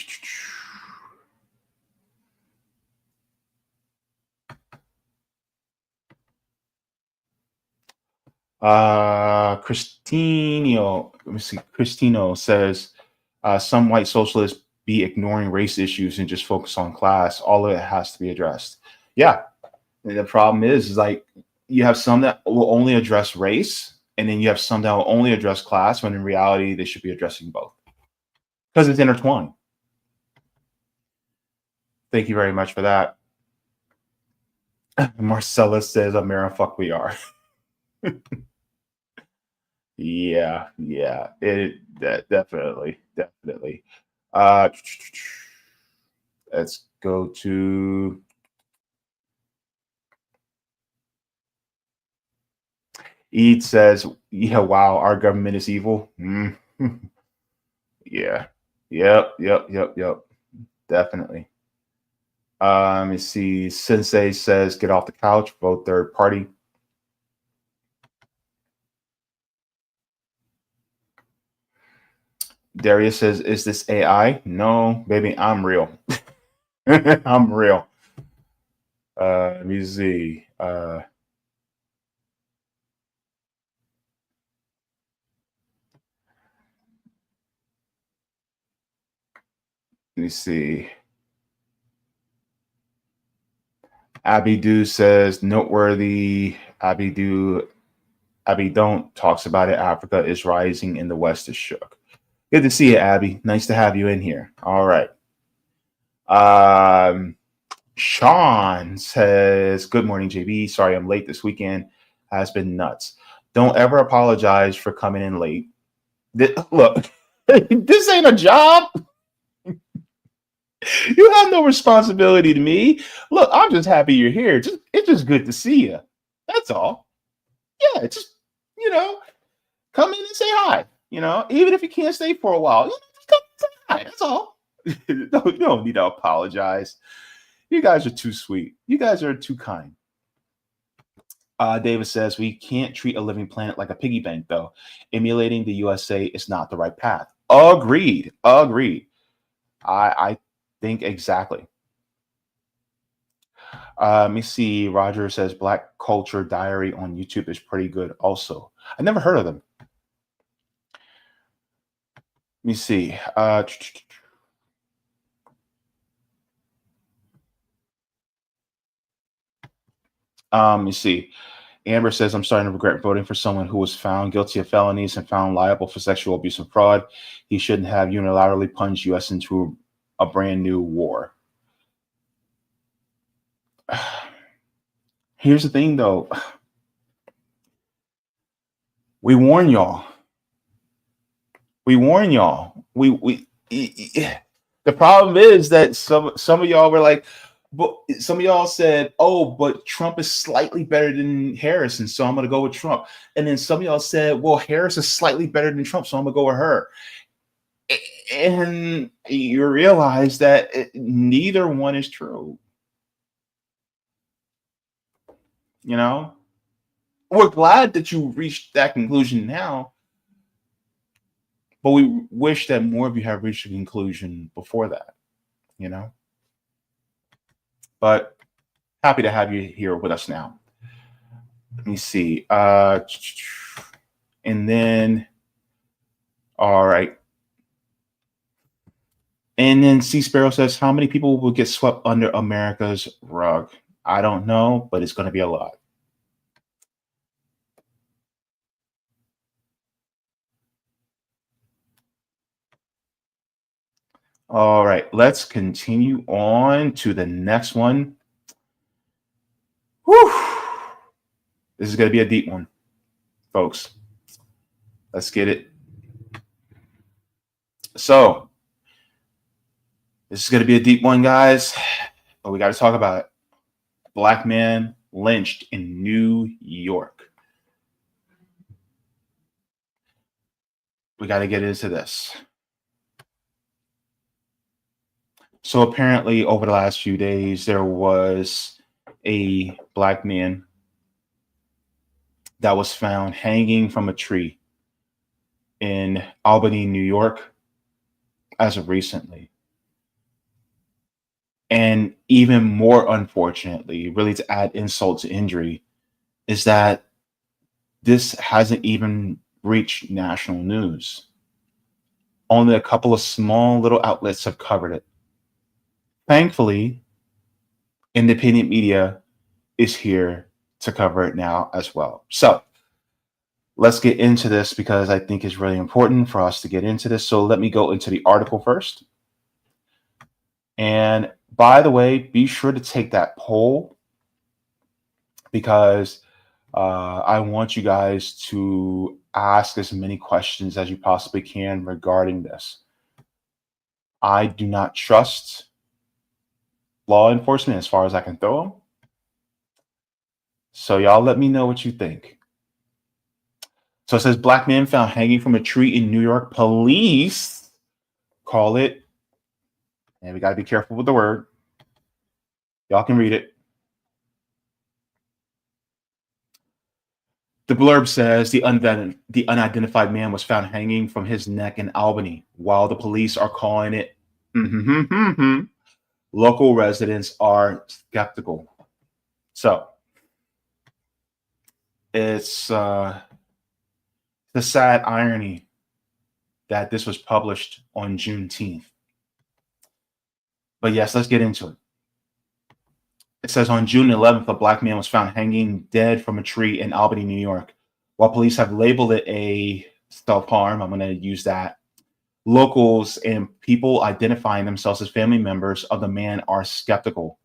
Cristino, let me see. Cristino says some white socialists be ignoring race issues and just focus on class. All of it has to be addressed. Yeah. And the problem is like you have some that will only address race, and then you have some that will only address class, when in reality they should be addressing both because it's intertwined. Thank you very much for that. Marcella says, "America, fuck we are." Yeah, definitely. Let's go to Eid says, "Yeah, wow, our government is evil." Yeah, yep, definitely. Let me see. Sensei says, "Get off the couch, vote third party." Darius says, "Is this AI?" No, baby, I'm real. I'm real. Let me see. Let me see. Abidu says, noteworthy. Abby don't talks about it. Africa is rising and the West is shook. Good to see you, Abby. Nice to have you in here. All right. Sean says, good morning, JB. Sorry I'm late this weekend. Has been nuts. Don't ever apologize for coming in late. Look, this ain't a job. You have no responsibility to me. Look, I'm just happy you're here. It's just good to see you. That's all. Yeah, just, come in and say hi. Even if you can't stay for a while, just come and say hi. That's all. You don't need to apologize. You guys are too sweet. You guys are too kind. David says, we can't treat a living planet like a piggy bank, though. Emulating the USA is not the right path. Agreed. I think exactly. Let me see. Roger says Black Culture Diary on YouTube is pretty good also. I never heard of them. Let me see. Let me see. Amber says, I'm starting to regret voting for someone who was found guilty of felonies and found liable for sexual abuse and fraud. He shouldn't have unilaterally plunged U.S. into a brand new war. Here's the thing, though. We warn y'all. The problem is that some of y'all were like, But some of y'all said, "Oh, but Trump is slightly better than Harris, and so I'm going to go with Trump." And then some of y'all said, "Well, Harris is slightly better than Trump, so I'm going to go with her." And you realize that neither one is true. You know, we're glad that you reached that conclusion now, but we wish that more of you have reached a conclusion before that. You know, but happy to have you here with us now. Let me see. And then, all right. And then C Sparrow says, how many people will get swept under America's rug? I don't know, but it's going to be a lot. All right, let's continue on to the next one. Whew. This is going to be a deep one, folks. Let's get it. So, this is going to be a deep one, guys, but we got to talk about it. Black man lynched in New York. We got to get into this. So apparently, over the last few days, there was a black man that was found hanging from a tree in Albany, New York, as of recently. And even more unfortunately, really to add insult to injury, is that this hasn't even reached national news. Only a couple of small little outlets have covered it. Thankfully, independent media is here to cover it now as well. So let's get into this because I think it's really important for us to get into this. So let me go into the article first. And by the way, be sure to take that poll because I want you guys to ask as many questions as you possibly can regarding this. I do not trust law enforcement as far as I can throw them. So y'all let me know what you think. So it says black man found hanging from a tree in New York. Police call it, and we got to be careful with the word. Y'all can read it. The blurb says the unidentified man was found hanging from his neck in Albany, while the police are calling it. Local residents are skeptical. So it's the sad irony that this was published on Juneteenth. But yes, let's get into it. It says on June 11th, a black man was found hanging dead from a tree in Albany, New York. While police have labeled it a self-harm, I'm going to use that. Locals and people identifying themselves as family members of the man are skeptical.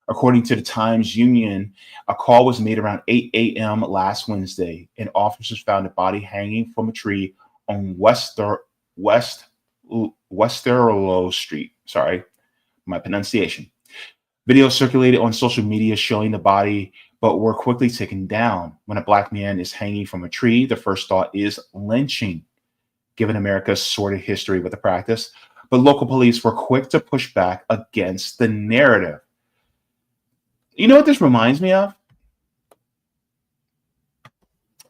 According to the Times Union, a call was made around 8 a.m. last Wednesday, and officers found a body hanging from a tree on Westerlo Street. Sorry, my pronunciation. Videos circulated on social media showing the body, but were quickly taken down. When a black man is hanging from a tree, the first thought is lynching, given America's sordid history with the practice. But local police were quick to push back against the narrative. You know what this reminds me of?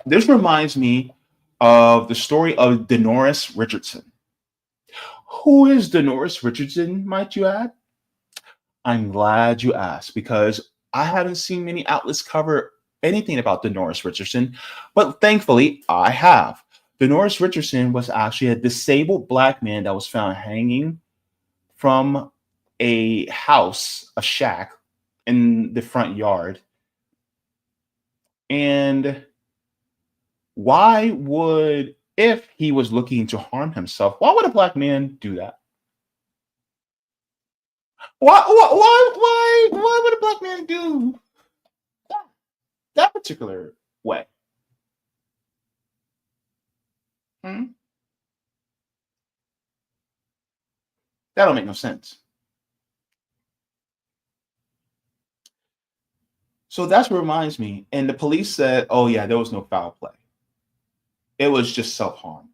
This reminds me of the story of Denores Richardson. Who is Denores Richardson, might you add? I'm glad you asked because I haven't seen many outlets cover anything about Denores Richardson, but thankfully I have. Denores Richardson was actually a disabled black man that was found hanging from a house, a shack in the front yard. And if he was looking to harm himself, why would a black man do that? Why would a black man do that particular way? Hmm? That don't make no sense. So that's what reminds me. And the police said, oh, yeah, there was no foul play. It was just self-harm.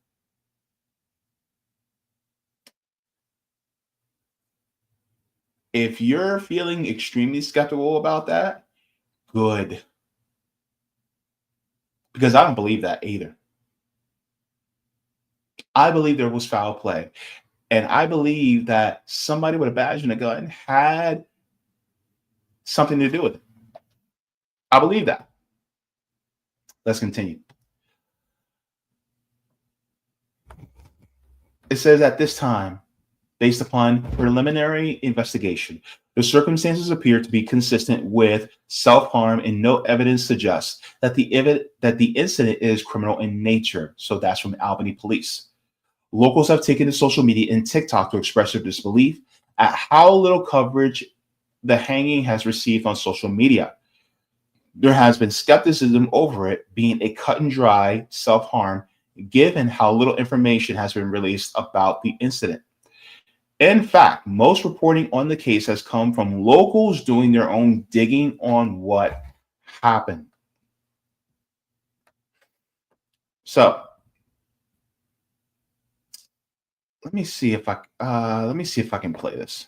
If you're feeling extremely skeptical about that, good. Because I don't believe that either. I believe there was foul play. And I believe that somebody with a badge and a gun had something to do with it. I believe that. Let's continue. It says at this time, based upon preliminary investigation, the circumstances appear to be consistent with self-harm and no evidence suggests that the incident is criminal in nature. So that's from Albany police. Locals have taken to social media and TikTok to express their disbelief at how little coverage the hanging has received on social media. There has been skepticism over it being a cut and dry self-harm, given how little information has been released about the incident. In fact, most reporting on the case has come from locals doing their own digging on what happened. So let me see if I can play this.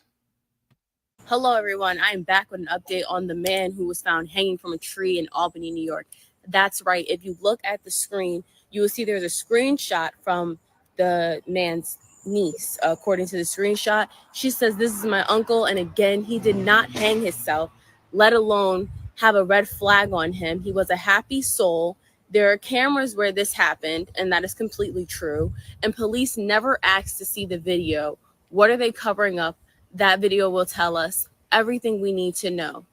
Hello, everyone. I am back with an update on the man who was found hanging from a tree in Albany, New York. That's right. If you look at the screen, you will see there's a screenshot from the man's niece. According to the screenshot, she says, "This is my uncle." And again, he did not hang himself, let alone have a red flag on him. He was a happy soul. There are cameras where this happened, and that is completely true. And police never asked to see the video. What are they covering up? That video will tell us everything we need to know.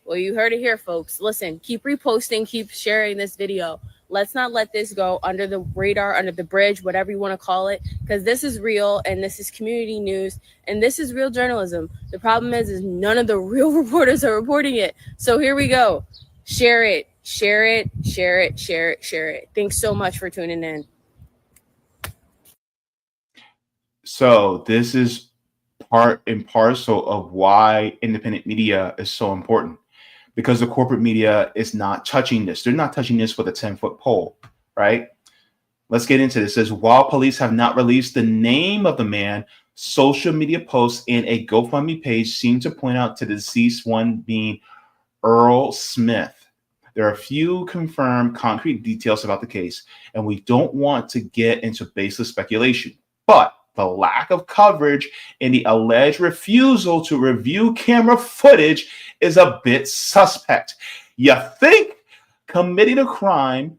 Well, you heard it here, folks. Listen, keep reposting, keep sharing this video. Let's not let this go under the radar, under the bridge, whatever you want to call it, because this is real and this is community news and this is real journalism. The problem is none of the real reporters are reporting it. So here we go. Share it, share it, share it, share it, share it. Thanks so much for tuning in. So this is part and parcel of why independent media is so important, because the corporate media is not touching this. They're not touching this with a 10-foot pole, right? Let's get into this. It says, while police have not released the name of the man, social media posts and a GoFundMe page seem to point out to the deceased one being Earl Smith. There are few confirmed concrete details about the case, and we don't want to get into baseless speculation. But the lack of coverage and the alleged refusal to review camera footage is a bit suspect. You think committing a crime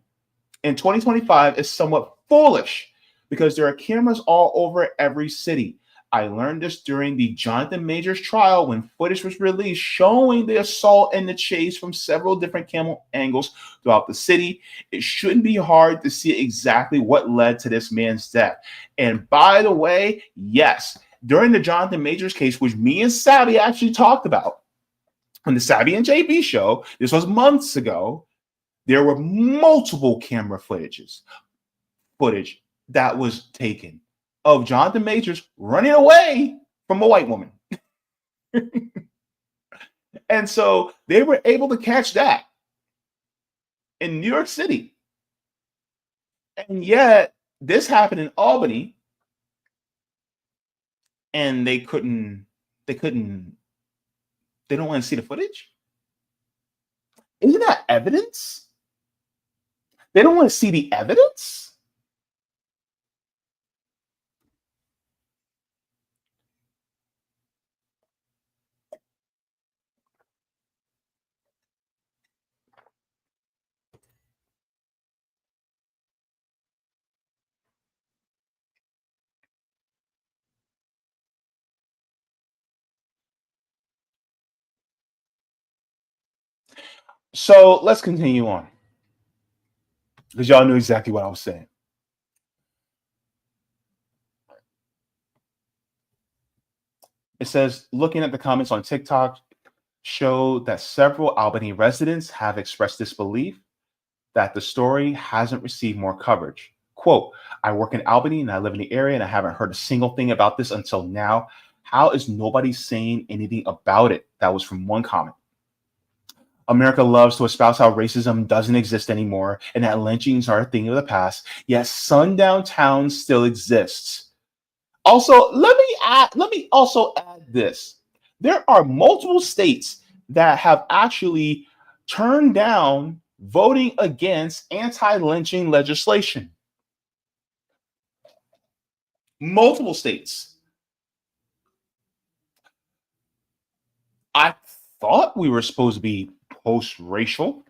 in 2025 is somewhat foolish because there are cameras all over every city. I learned this during the Jonathan Majors trial when footage was released showing the assault and the chase from several different camera angles throughout the city. It shouldn't be hard to see exactly what led to this man's death. And by the way, yes, during the Jonathan Majors case, which me and Savvy actually talked about on the Savvy and Jaybe show, this was months ago, there were multiple camera footage that was taken of Jonathan Majors running away from a white woman. And so they were able to catch that in New York City. And yet this happened in Albany and they don't want to see the footage. Isn't that evidence? They don't want to see the evidence. So let's continue on, because y'all knew exactly what I was saying. It says, looking at the comments on TikTok show that several Albany residents have expressed disbelief that the story hasn't received more coverage. Quote, I work in Albany and I live in the area and I haven't heard a single thing about this until now. How is nobody saying anything about it? That was from one comment. America loves to espouse how racism doesn't exist anymore and that lynchings are a thing of the past, yet sundown towns still exists. Also, let me also add this. There are multiple states that have actually turned down voting against anti-lynching legislation. Multiple states. I thought we were supposed to be post-racial,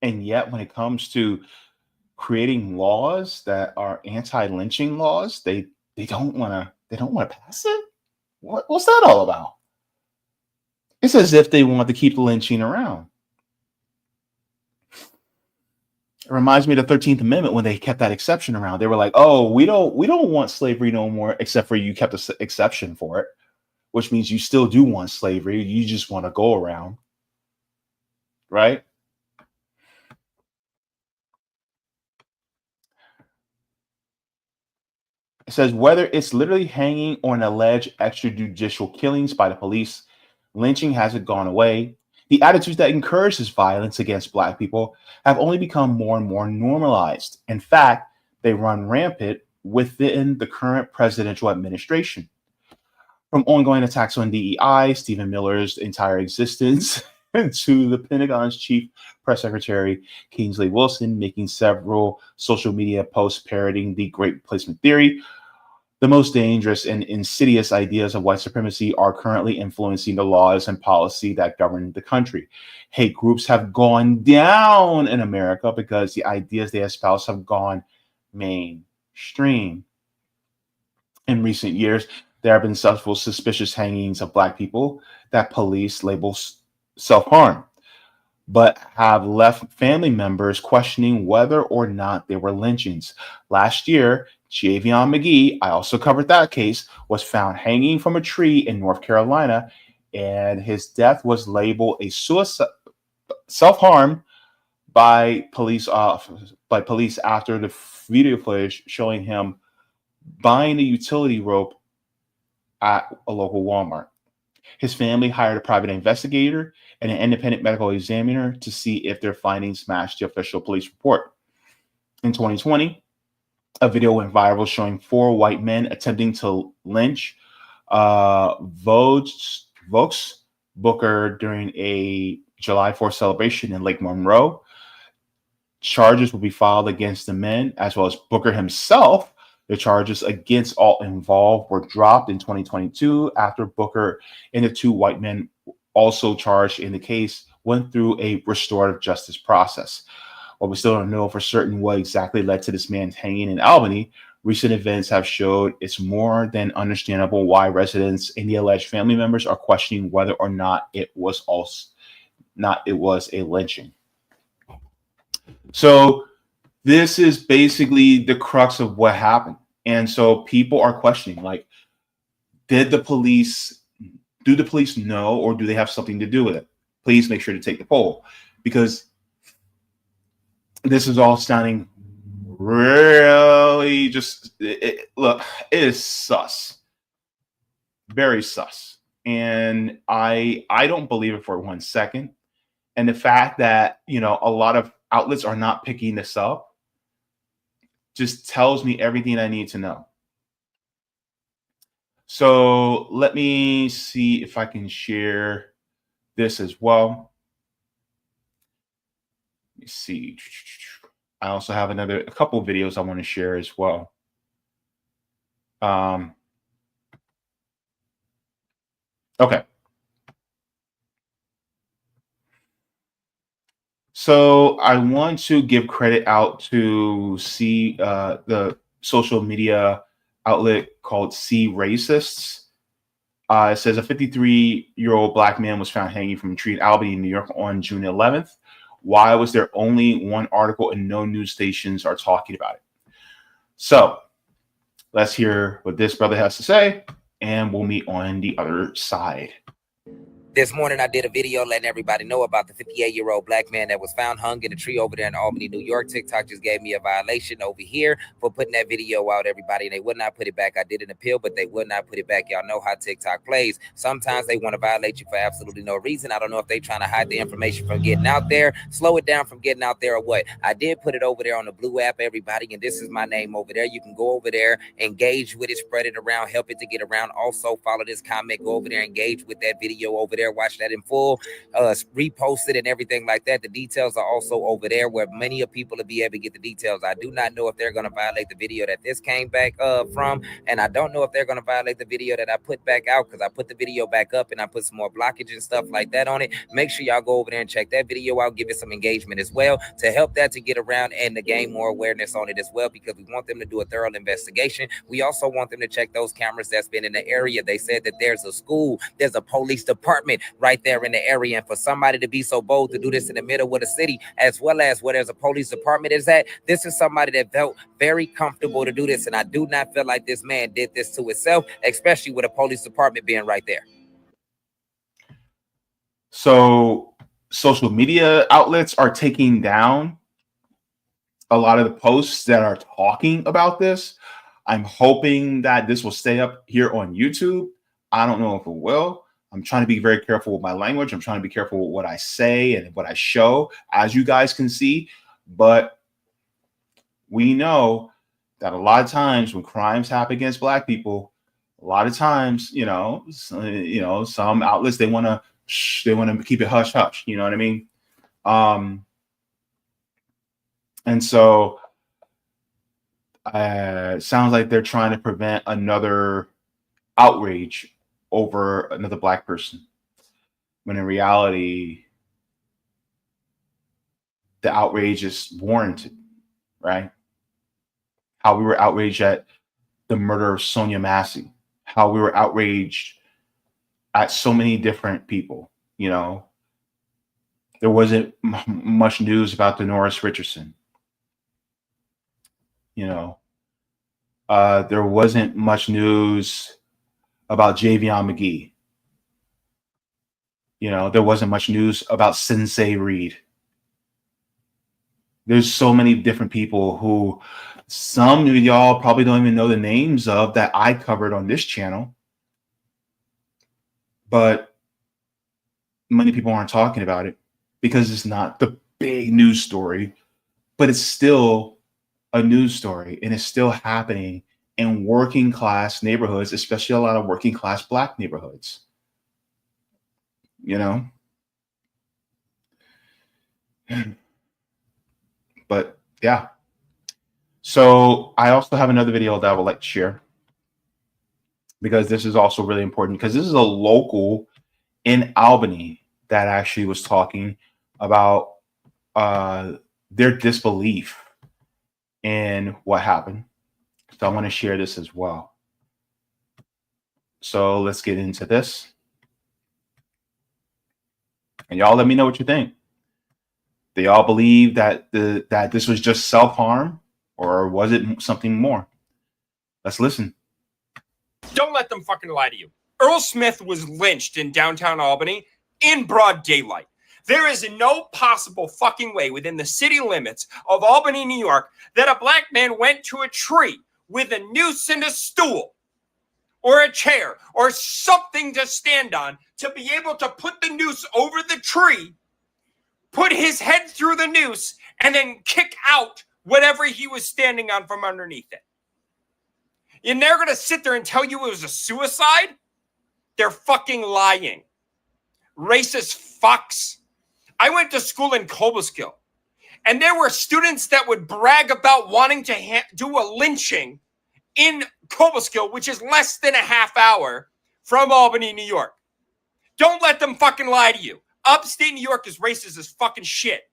and yet when it comes to creating laws that are anti-lynching laws, they don't want to pass it. What's that all about? It's as if they want to keep the lynching around. It reminds me of the 13th Amendment when they kept that exception around. They were like, "Oh, we don't want slavery no more, except for you kept an exception for it," which means you still do want slavery. You just want to go around, right? It says whether it's literally hanging or an alleged extrajudicial killings by the police, lynching hasn't gone away. The attitudes that encourage this violence against Black people have only become more and more normalized. In fact, they run rampant within the current presidential administration. From ongoing attacks on DEI, Stephen Miller's entire existence, to the Pentagon's chief press secretary, Kingsley Wilson, making several social media posts parroting the Great Replacement theory. The most dangerous and insidious ideas of white supremacy are currently influencing the laws and policy that govern the country. Hate groups have gone down in America because the ideas they espouse have gone mainstream. In recent years, there have been several suspicious hangings of Black people that police label self-harm, but have left family members questioning whether or not they were lynchings. Last year, Jaybe McGee, I also covered that case, was found hanging from a tree in North Carolina, and his death was labeled a suicide, self-harm by police after the video footage showing him buying a utility rope at a local Walmart. His family hired a private investigator and an independent medical examiner to see if their findings matched the official police report. In 2020, a video went viral showing 4 white men attempting to lynch Vokes Booker during a July 4th celebration in Lake Monroe. Charges will be filed against the men as well as Booker himself. The charges against all involved were dropped in 2022 after Booker and the 2 white men also charged in the case went through a restorative justice process. While we still don't know for certain what exactly led to this man's hanging in Albany, recent events have showed it's more than understandable why residents and the alleged family members are questioning whether or not it was a lynching. So this is basically the crux of what happened. And so people are questioning, like, do the police know, or do they have something to do with it? Please make sure to take the poll, because this is all sounding really look, it is sus, very sus. And I don't believe it for 1 second. And the fact that, a lot of outlets are not picking this up just tells me everything I need to know. So let me see if I can share this as well. Let me see. I also have a couple of videos I want to share as well. Okay. So I want to give credit out to the social media outlet called See Racists. It says a 53-year-old Black man was found hanging from a tree in Albany, New York on June 11th. Why was there only one article and no news stations are talking about it? So let's hear what this brother has to say, and we'll meet on the other side. This morning, I did a video letting everybody know about the 58-year-old black man that was found hung in a tree over there in Albany, New York. TikTok just gave me a violation over here for putting that video out, everybody, and they would not put it back. I did an appeal, but they would not put it back. Y'all know how TikTok plays. Sometimes they want to violate you for absolutely no reason. I don't know if they're trying to hide the information from getting out there, slow it down from getting out there, or what. I did put it over there on the blue app, everybody, and this is my name over there. You can go over there, engage with it, spread it around, help it to get around. Also, follow this comment, go over there, engage with that video over there, watch that in full, repost it and everything like that. The details are also over there where many of people will be able to get the details. I do not know if they're going to violate the video that this came back from, and I don't know if they're going to violate the video that I put back out, because I put the video back up and I put some more blockage and stuff like that on it. Make sure y'all go over there and check that video out, give it some engagement as well to help that to get around and to gain more awareness on it as well, because we want them to do a thorough investigation. We also want them to check those cameras that's been in the area. They said that there's a school, there's a police department right there in the area, and for somebody to be so bold to do this in the middle of the city, as well as where there's a police department is at, this is somebody that felt very comfortable to do this, and I do not feel like this man did this to himself, especially with a police department being right there. So social media outlets are taking down a lot of the posts that are talking about this. I'm hoping that this will stay up here on YouTube. I don't know if it will. I'm trying to be very careful with my language. I'm trying to be careful with what I say and what I show, as you guys can see. But we know that a lot of times when crimes happen against Black people, a lot of times, some outlets, they want to keep it hush hush. You know what I mean? And so it sounds like they're trying to prevent another outrage over another Black person, when in reality, the outrage is warranted, right? How we were outraged at the murder of Sonia Massey, how we were outraged at so many different people. You know, there wasn't much news about Dolores Richardson. You know, there wasn't much news about Jaybe McGee. You know, there wasn't much news about Sensei Reed. There's so many different people who some of y'all probably don't even know the names of that I covered on this channel. But many people aren't talking about it because it's not the big news story, but it's still a news story, and it's still happening in working class neighborhoods, especially a lot of working class Black neighborhoods. You know? But yeah. So I also have another video that I would like to share, because this is also really important, because this is a local in Albany that actually was talking about their disbelief in what happened. So I want to share this as well. So let's get into this. And y'all let me know what you think. Do y'all believe that that this was just self-harm, or was it something more? Let's listen. Don't let them fucking lie to you. Earl Smith was lynched in downtown Albany in broad daylight. There is no possible fucking way within the city limits of Albany, New York, that a Black man went to a tree with a noose and a stool or a chair or something to stand on to be able to put the noose over the tree, put his head through the noose, and then kick out whatever he was standing on from underneath it. And they're going to sit there and tell you it was a suicide? They're fucking lying. Racist fucks. I went to school in Cobleskill, and there were students that would brag about wanting to do a lynching in Cobleskill, which is less than a half hour from Albany, New York. Don't let them fucking lie to you. Upstate New York is racist as fucking shit.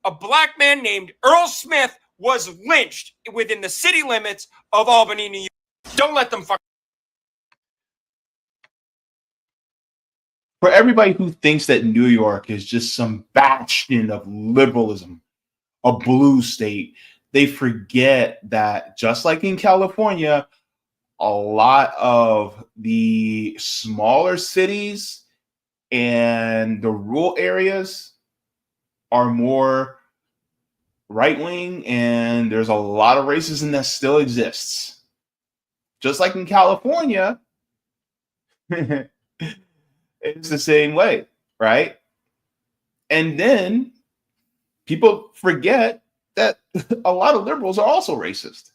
A Black man named Earl Smith was lynched within the city limits of Albany, New York. Don't let them fucking... For everybody who thinks that New York is just some bastion of liberalism, a blue state, they forget that just like in California, a lot of the smaller cities and the rural areas are more right wing, and there's a lot of racism that still exists. Just like in California, it's the same way, right? And then people forget that a lot of liberals are also racist.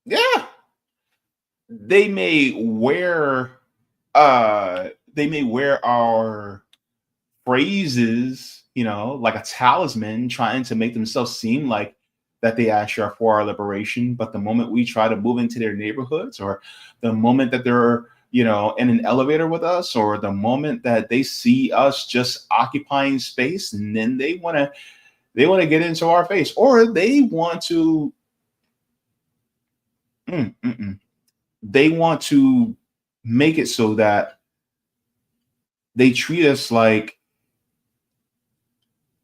Yeah. They may wear our phrases, like a talisman, trying to make themselves seem like that they actually are for our liberation. But the moment we try to move into their neighborhoods, or the moment that they're, in an elevator with us, or the moment that they see us just occupying space, and then they want to get into our face, or they want to they want to make it so that they treat us like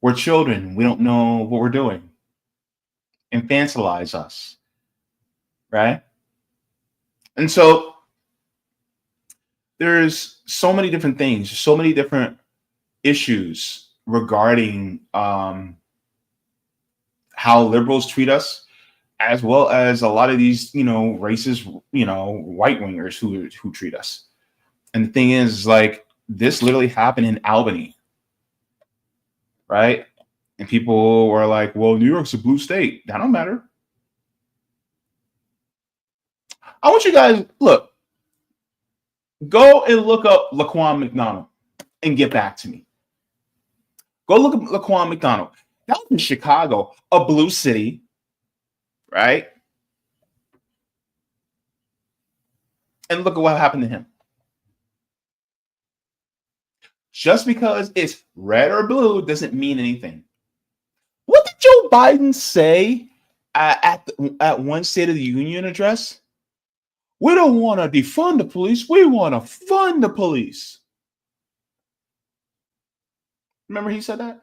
we're children. We don't know what we're doing. Infantilize us, right? And so there's so many different things, so many different issues regarding how liberals treat us, as well as a lot of these, racist, white wingers who treat us. And the thing is, like, this literally happened in Albany, right? And people were like, well, New York's a blue state. That don't matter. I want you guys, go and look up Laquan McDonald and get back to me. Go look at Laquan McDonald. That was in Chicago, a blue city, right? And look at what happened to him. Just because it's red or blue doesn't mean anything. What did Joe Biden say at one State of the Union address? We don't want to defund the police. We want to fund the police. Remember he said that?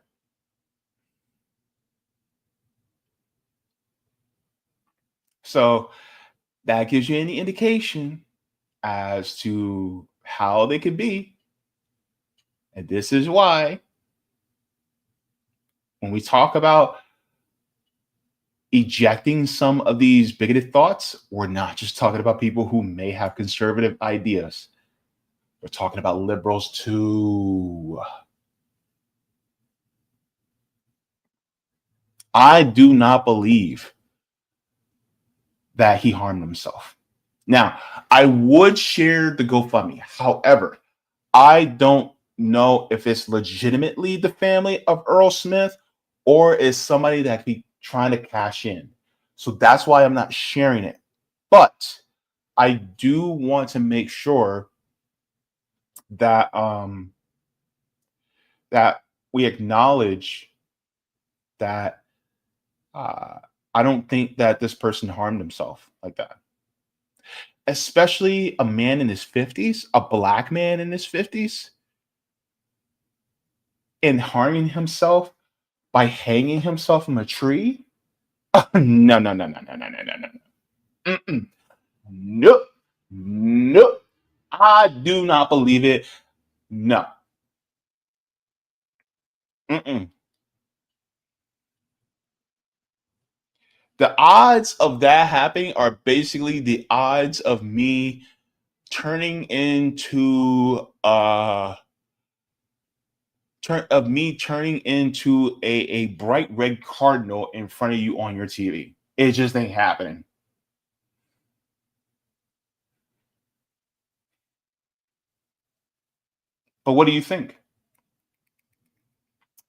So that gives you any indication as to how they could be. And this is why when we talk about ejecting some of these bigoted thoughts, we're not just talking about people who may have conservative ideas. We're talking about liberals too. I do not believe that he harmed himself. Now, I would share the GoFundMe. However, I don't know if it's legitimately the family of Earl Smith or is somebody that be trying to cash in. So that's why I'm not sharing it. But I do want to make sure that that we acknowledge that I don't think that this person harmed himself like that. Especially a man in his 50s, a black man in his 50s, and harming himself by hanging himself from a tree? No. Nope. Nope. I do not believe it. No. The odds of that happening are basically the odds of me turning into a bright red cardinal in front of you on your TV. It just ain't happening. But what do you think?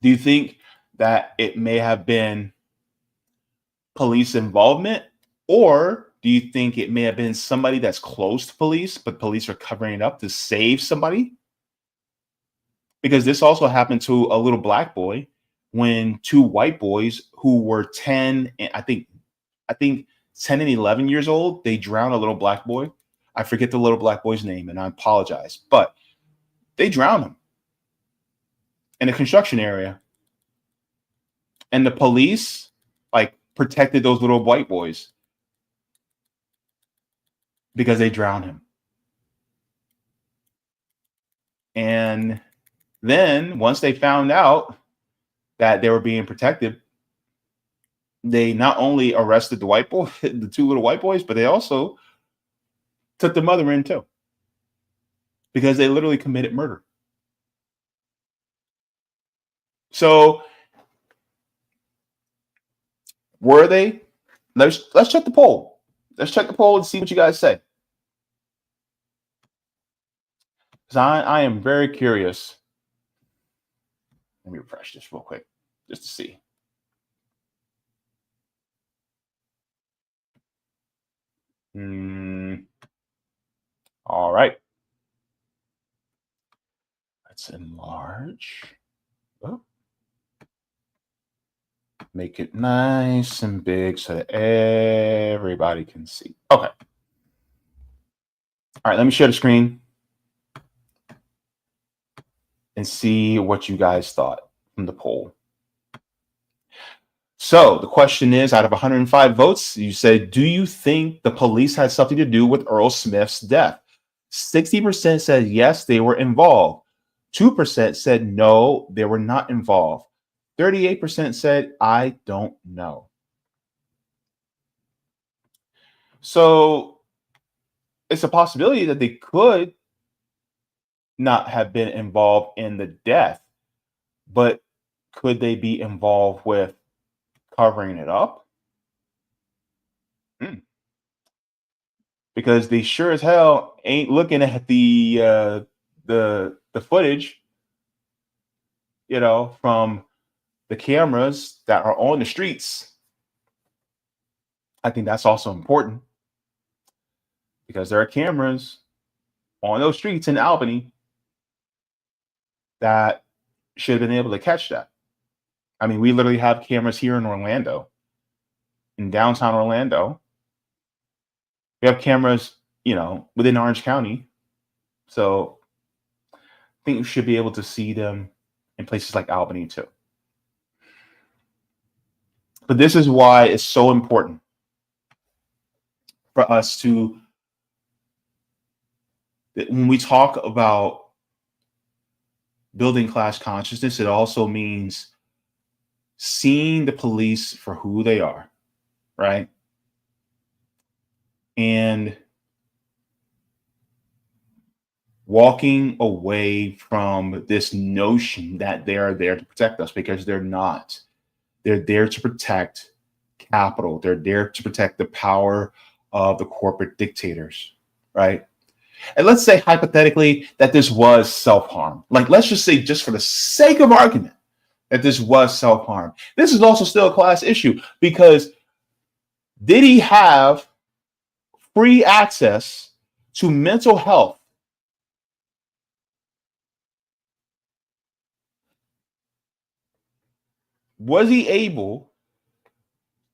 Do you think that it may have been police involvement, or do you think it may have been somebody that's close to police, but police are covering it up to save somebody? Because this also happened to a little black boy when two white boys who were 10 and I think 10 and 11 years old, they drowned a little black boy. I forget the little black boy's name and I apologize, but they drowned him in a construction area. And the police protected those little white boys because they drowned him. And then once they found out that they were being protected, they not only arrested the white boy, the two little white boys, but they also took the mother in too, because they literally committed murder. So were they? Let's check the poll. Let's check the poll and see what you guys say. Because I am very curious. Let me refresh this real quick just to see. All right. Let's enlarge. Oh. Make it nice and big so that everybody can see. Okay. All right, let me share the screen and see what you guys thought from the poll. So the question is, out of 105 votes, you said, do you think the police had something to do with Earl Smith's death? 60% said yes, they were involved. 2% said no, they were not involved. 38% said, I don't know. So it's a possibility that they could not have been involved in the death, but could they be involved with covering it up? Because they sure as hell ain't looking at the footage, you know, from the cameras that are on the streets. I think that's also important, because there are cameras on those streets in Albany that should have been able to catch that. I mean, we literally have cameras here in Orlando, in downtown Orlando. We have cameras, you know, within Orange County. So I think you should be able to see them in places like Albany too. But this is why it's so important for us to, when we talk about building class consciousness, it also means seeing the police for who they are, right? And walking away from this notion that they are there to protect us, because they're not. They're there to protect capital. They're there to protect the power of the corporate dictators, right? And let's say hypothetically that this was self-harm. Like, let's just say, just for the sake of argument, that this was self-harm. This is also still a class issue, because did he have free access to mental health? Was he able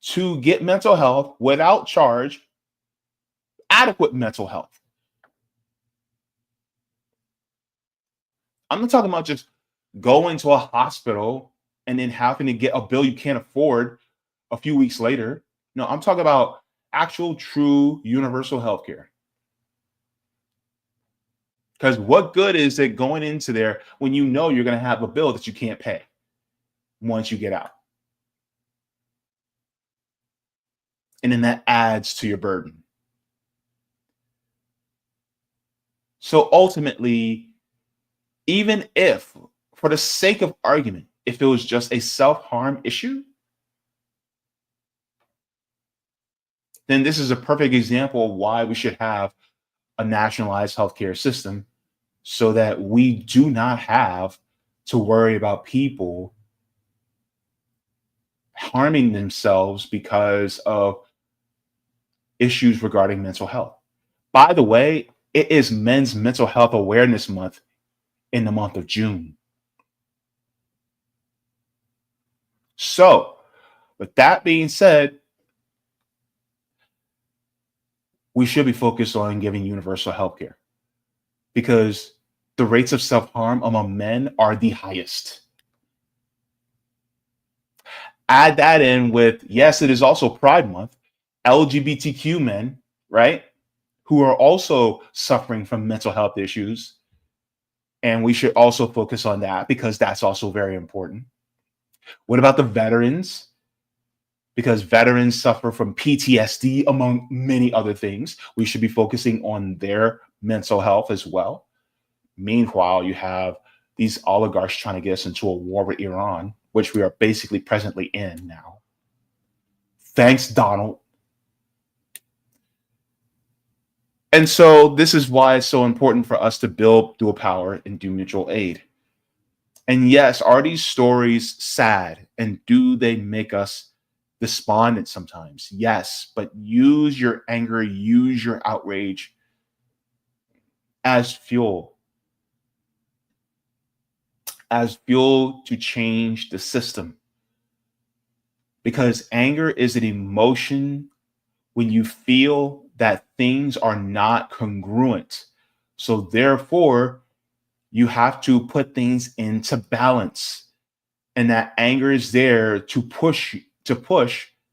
to get mental health without charge, adequate mental health? I'm not talking about just going to a hospital and then having to get a bill you can't afford a few weeks later. No, I'm talking about actual, true, universal health care. Because what good is it going into there when you know you're going to have a bill that you can't pay once you get out? And then that adds to your burden. So ultimately, even if, for the sake of argument, if it was just a self-harm issue, then this is a perfect example of why we should have a nationalized healthcare system, so that we do not have to worry about people harming themselves because of issues regarding mental health. By the way, it is Men's Mental Health Awareness Month in the month of June. So, with that being said, we should be focused on giving universal health care, because the rates of self-harm among men are the highest. Add that in with, yes, it is also Pride Month, LGBTQ men, right, who are also suffering from mental health issues. And we should also focus on that because that's also very important. What about the veterans? Because veterans suffer from PTSD, among many other things. We should be focusing on their mental health as well. Meanwhile, you have these oligarchs trying to get us into a war with Iran, which we are basically presently in now. Thanks, Donald. And so this is why it's so important for us to build dual power and do mutual aid. And yes, are these stories sad? And do they make us despondent sometimes? Yes, but use your anger, use your outrage as fuel to change the system. Because anger is an emotion when you feel that things are not congruent. So therefore, you have to put things into balance. And that anger is there to push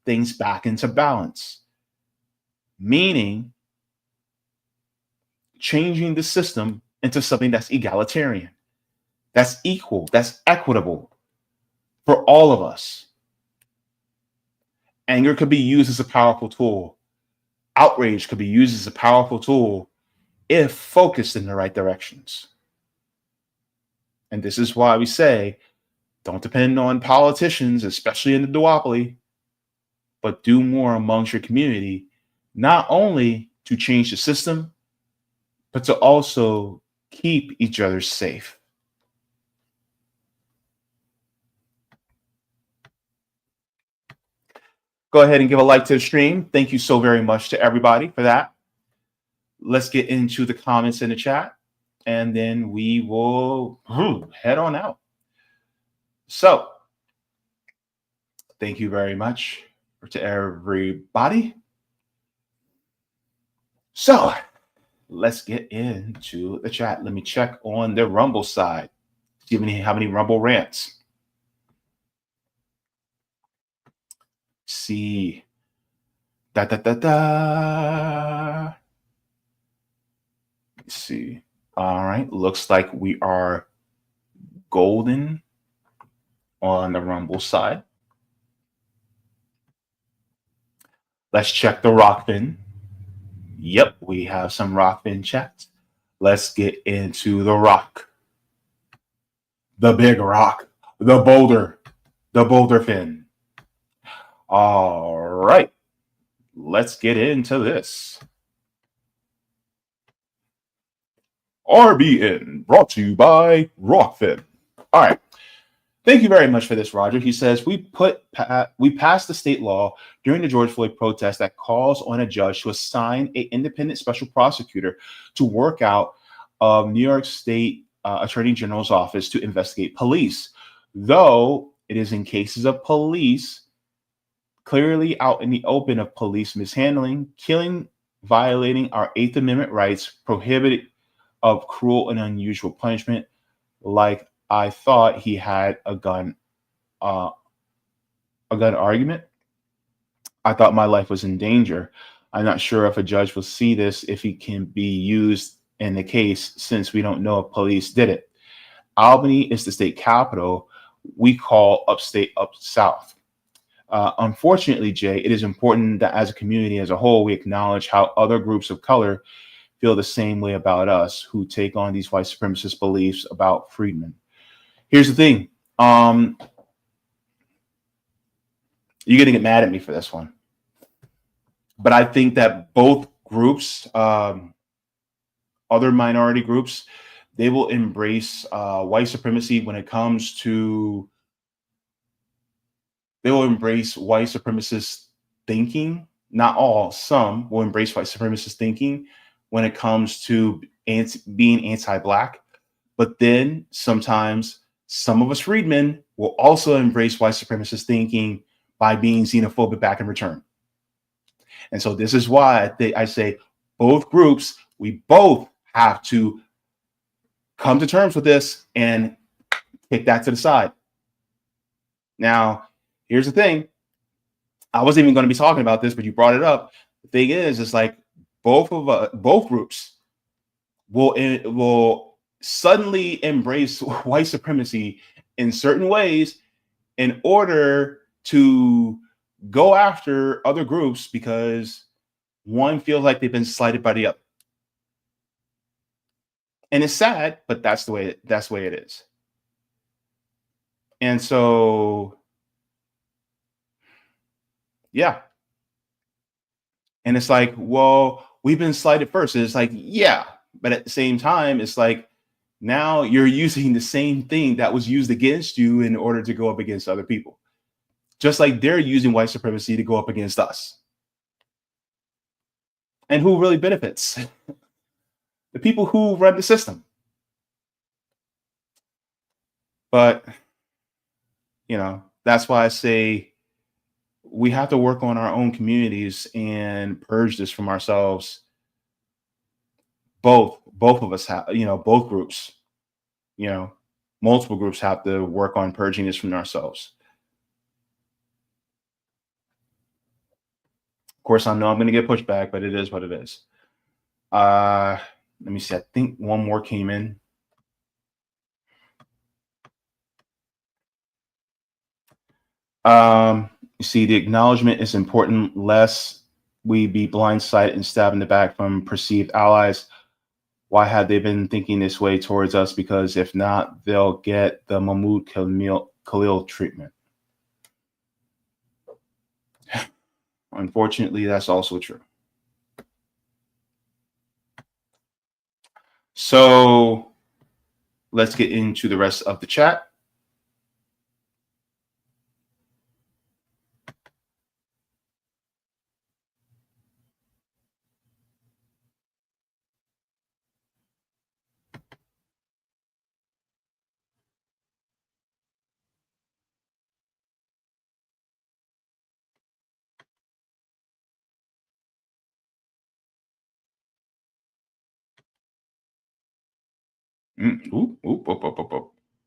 things back into balance. Meaning changing the system into something that's egalitarian, that's equal, that's equitable for all of us. Anger could be used as a powerful tool. Outrage could be used as a powerful tool if focused in the right directions. And this is why we say, don't depend on politicians, especially in the duopoly, but do more amongst your community, not only to change the system, but to also keep each other safe. Go ahead and give a like to the stream. Thank you so very much to everybody for that. Let's get into the comments in the chat, and then we will head on out. So, thank you very much to everybody. So, let's get into the chat. Let me check on the Rumble side. Do you have any Rumble rants? See. Let's see. All right. Looks like we are golden on the Rumble side. Let's check the Rockfin. Yep, we have some Rockfin chats. Let's get into the rock. The big rock. The boulder fin. All right. Let's get into this. RBN, brought to you by Rockfin. All right. Thank you very much for this, Roger. He says, we passed the state law during the George Floyd protest that calls on a judge to assign an independent special prosecutor to work out of New York State Attorney General's office to investigate police. Though it is in cases of police clearly out in the open of police mishandling, killing, violating our Eighth Amendment rights, prohibited of cruel and unusual punishment, like I thought he had a gun argument. I thought my life was in danger. I'm not sure if a judge will see this, if he can be used in the case, since we don't know if police did it. Albany is the state capital. We call upstate up south. Unfortunately, Jay, it is important that as a community as a whole, we acknowledge how other groups of color feel the same way about us, who take on these white supremacist beliefs about freedmen. Here's the thing. You're going to get mad at me for this one. But I think that both groups, other minority groups, they will embrace white supremacy when it comes to, they will embrace white supremacist thinking. Not all, some will embrace white supremacist thinking when it comes to being anti-Black. But then sometimes some of us freedmen will also embrace white supremacist thinking by being xenophobic back in return. And so this is why I say both groups, we both have to come to terms with this and kick that to the side. Now, here's the thing. I wasn't even going to be talking about this, but you brought it up. The thing is like both groups will suddenly embrace white supremacy in certain ways in order to go after other groups because one feels like they've been slighted by the other. And it's sad, but that's the way it is. And so, yeah. And it's like, well, we've been slighted first. And it's like, yeah, but at the same time, it's like now you're using the same thing that was used against you in order to go up against other people. Just like they're using white supremacy to go up against us. And who really benefits? The people who run the system. But, you know, that's why I say we have to work on our own communities and purge this from ourselves. Both of us have, you know, both groups, you know, multiple groups have to work on purging this from ourselves. Of course, I know I'm going to get pushback, but it is what it is. Let me see. I think one more came in. You see, the acknowledgement is important, lest we be blindsided and stabbed in the back from perceived allies. Why have they been thinking this way towards us? Because if not, they'll get the Mahmoud Khalil treatment. Unfortunately, that's also true. So let's get into the rest of the chat.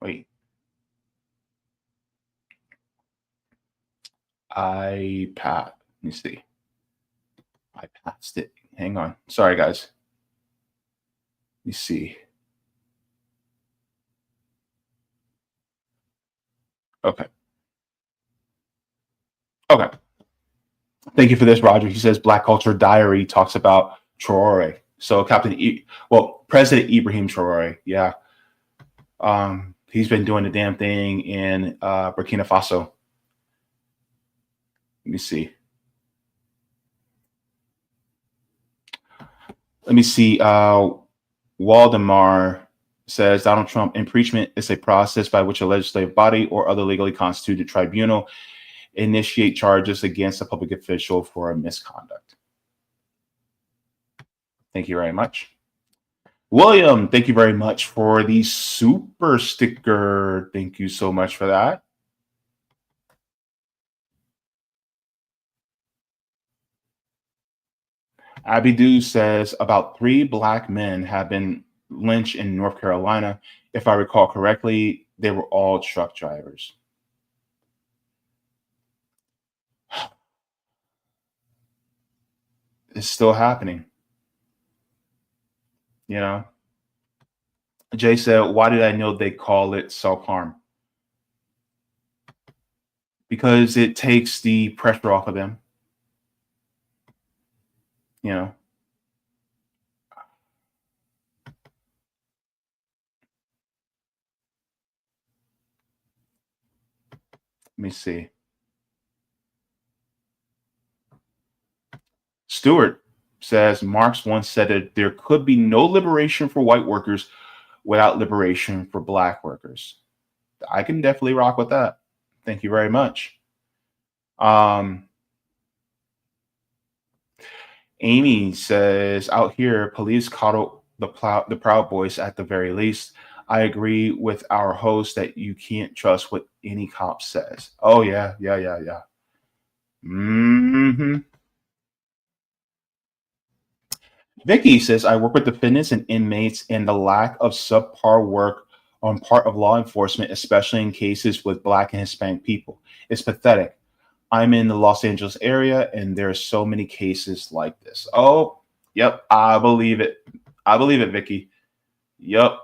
Wait. Let me see. I passed it. Hang on. Sorry, guys. Let me see. Okay. Okay. Thank you for this, Roger. He says Black Culture Diary talks about Traore. So President Ibrahim Traore. Yeah. He's been doing the damn thing in Burkina Faso. Let me see. Waldemar says Donald Trump impeachment is a process by which a legislative body or other legally constituted tribunal initiate charges against a public official for a misconduct. Thank you very much. William, thank you very much for the super sticker. Thank you so much for that. Abidu says about 3 Black men have been lynched in North Carolina. If I recall correctly, they were all truck drivers. It's still happening. You know? Jay said, why did I know they call it self-harm? Because it takes the pressure off of them. You know? Let me see. Stewart says, Marx once said that there could be no liberation for white workers without liberation for Black workers. I can definitely rock with that. Thank you very much. Amy says, out here, police coddle the Proud Boys at the very least. I agree with our host that you can't trust what any cop says. Oh, yeah. Mm-hmm. Vicky says, I work with defendants and inmates, and the lack of subpar work on part of law enforcement, especially in cases with Black and Hispanic people, is pathetic. I'm in the Los Angeles area, and there are so many cases like this. Oh, yep, I believe it. I believe it, Vicky. Yep.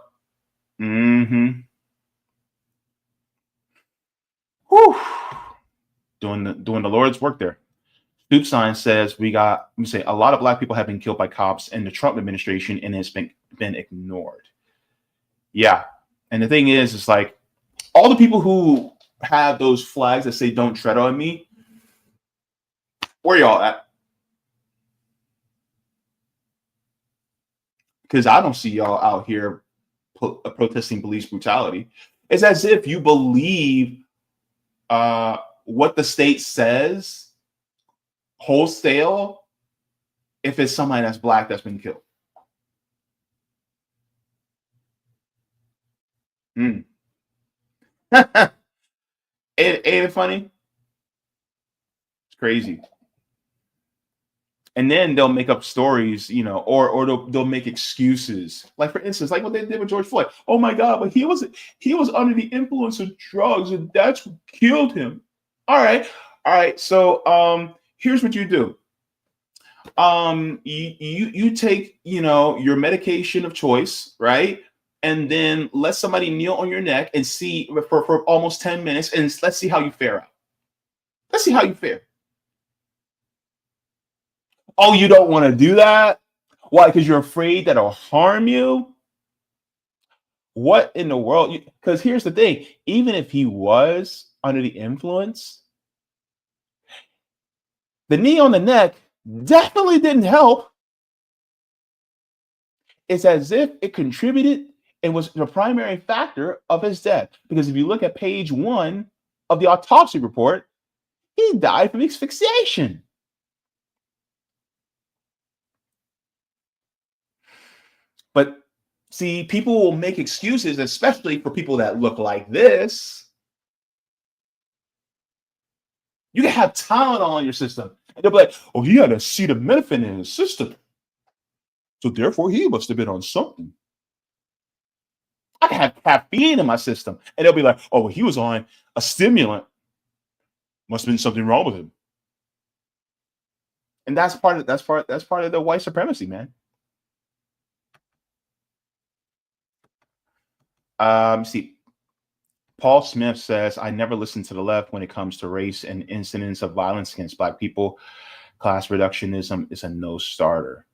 Mm-hmm. Whew. Doing the Lord's work there. Stoop sign says let me say, a lot of black people have been killed by cops in the Trump administration and it's been ignored. Yeah. And the thing is, it's like all the people who have those flags that say don't tread on me, where y'all at? Because I don't see y'all out here protesting police brutality. It's as if you believe what the state says wholesale if it's somebody that's black that's been killed. Mm. Ain't it funny? It's crazy. And then they'll make up stories, or they'll make excuses. Like, for instance, like what they did with George Floyd. Oh my God, but he was under the influence of drugs, and that's what killed him. All right. So here's what you do. You take, your medication of choice, right? And then let somebody kneel on your neck and see for almost 10 minutes, and let's see how you fare out. Let's see how you fare. Oh, you don't want to do that? Why? Because you're afraid that it'll harm you? What in the world? Because here's the thing. Even if he was under the influence, the knee on the neck definitely didn't help. It's as if it contributed and was the primary factor of his death. Because if you look at page 1 of the autopsy report, he died from asphyxiation. But see, people will make excuses, especially for people that look like this. You can have Tylenol in your system, and they'll be like, "Oh, he had acetaminophen in his system, so therefore he must have been on something." I can have caffeine in my system, and they'll be like, "Oh, well, he was on a stimulant. Must have been something wrong with him." And that's part of the white supremacy, man. See, Paul Smith says, I never listen to the left when it comes to race and incidents of violence against black people. Class reductionism is a no starter.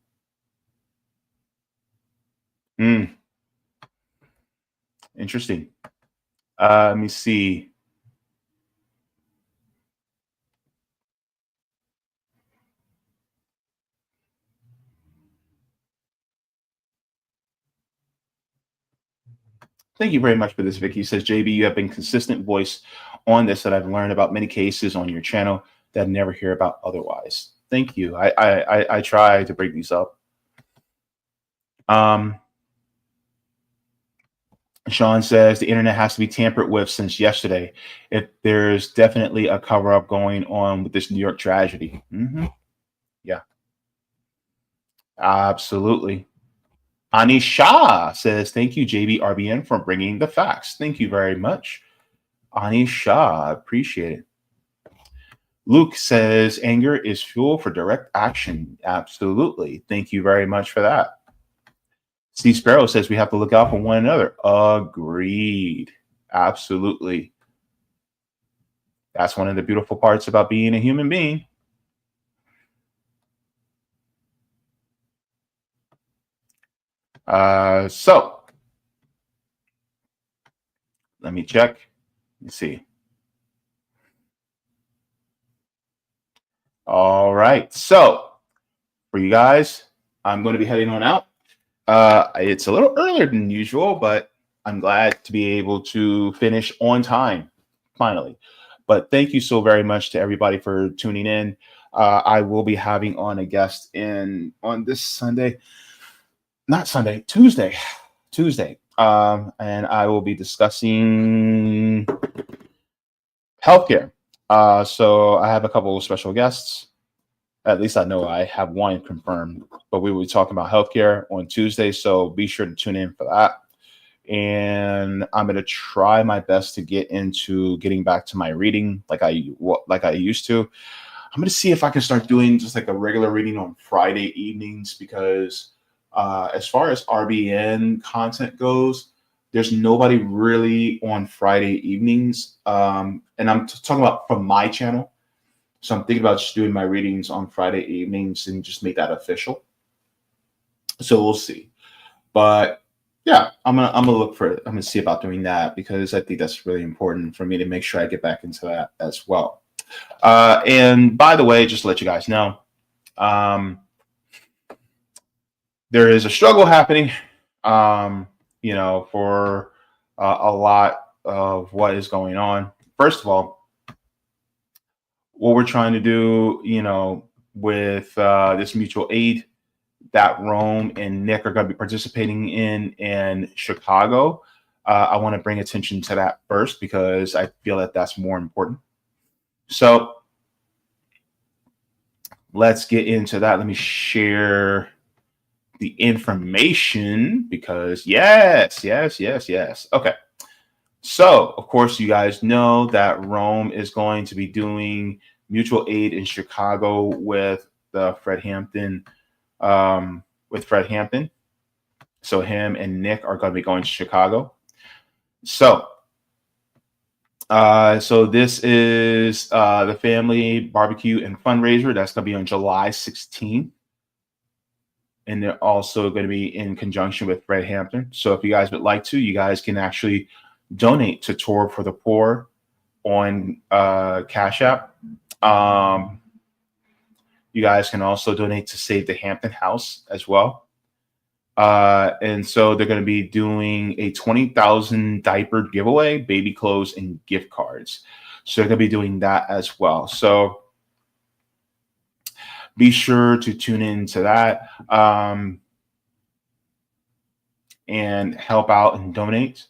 Interesting. Let me see. Thank you very much for this, Vicky. Says, JB, you have been consistent voice on this that I've learned about many cases on your channel that I never hear about otherwise. Thank you. I try to bring these up. Sean says the internet has to be tampered with since yesterday. If there's definitely a cover up going on with this New York tragedy. Yeah, absolutely. Anisha says, thank you, JBRBN, for bringing the facts. Thank you very much. Anisha, appreciate it. Luke says, anger is fuel for direct action. Absolutely. Thank you very much for that. Steve Sparrow says we have to look out for one another. Agreed. Absolutely. That's one of the beautiful parts about being a human being. So let me check. Let's see. All right. So for you guys, I'm going to be heading on out. It's a little earlier than usual, but I'm glad to be able to finish on time, finally. But thank you so very much to everybody for tuning in. I will be having on a guest on this Sunday, not Sunday, Tuesday. And I will be discussing healthcare. So I have a couple of special guests. At least I know I have one confirmed, but we will be talking about healthcare on Tuesday. So be sure to tune in for that. And I'm going to try my best to get into getting back to my reading like I used to. I'm going to see if I can start doing just like a regular reading on Friday evenings, because as far as RBN content goes, There's nobody really on Friday evenings. And I'm talking about from my channel. So I'm thinking about just doing my readings on Friday evenings and just make that official. So we'll see. But yeah, I'm gonna look for it. I'm gonna see about doing that because I think that's really important for me to make sure I get back into that as well. And by the way, just to let you guys know, there is a struggle happening, for a lot of what is going on. First of all, what we're trying to do, with this mutual aid that Rome and Nick are going to be participating in Chicago. I want to bring attention to that first because I feel that that's more important. So let's get into that. Let me share the information because yes. Okay. So, of course, you guys know that Rome is going to be doing mutual aid in Chicago with Fred Hampton. So him and Nick are going to be going to Chicago. So this is the family barbecue and fundraiser. That's going to be on July 16th. And they're also going to be in conjunction with Fred Hampton. So if you guys would like to, you guys can actually donate to Tour for the Poor on Cash App. You guys can also donate to Save the Hampton House as well. And so they're going to be doing a 20,000 diaper giveaway, baby clothes, and gift cards. So they're going to be doing that as well. So be sure to tune into that and help out and donate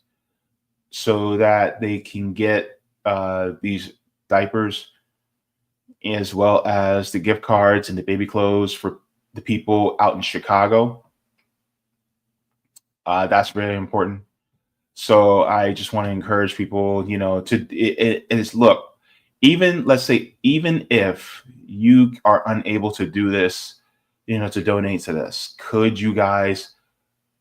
so that they can get these diapers as well as the gift cards and the baby clothes for the people out in Chicago. That's very important. So I just want to encourage people, look, let's say, even if you are unable to do this, to donate to this, could you guys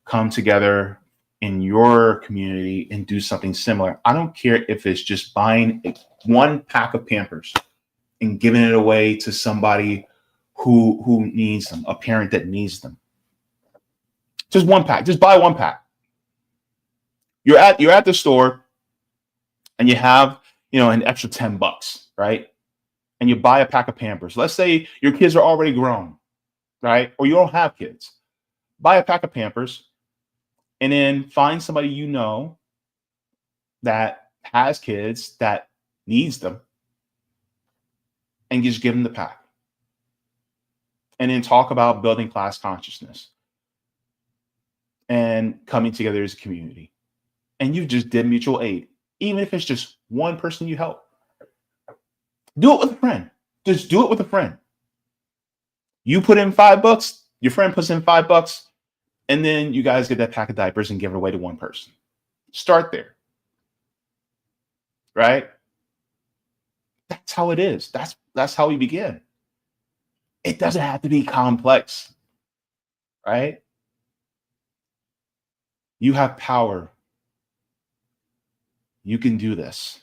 come together in your community and do something similar? I don't care if it's just buying one pack of Pampers and giving it away to somebody who needs them, a parent that needs them. Just one pack. Just buy one pack. You're at the store and you have, an extra $10, right? And you buy a pack of Pampers. Let's say your kids are already grown, right? Or you don't have kids. Buy a pack of Pampers and then find somebody that has kids that needs them and just give them the pack. And then talk about building class consciousness and coming together as a community. And you just did mutual aid. Even if it's just one person you help. Do it with a friend. Just do it with a friend. You put in $5, your friend puts in $5, and then you guys get that pack of diapers and give it away to one person. Start there. Right? That's how it is. That's how we begin. It doesn't have to be complex. Right? You have power. You can do this.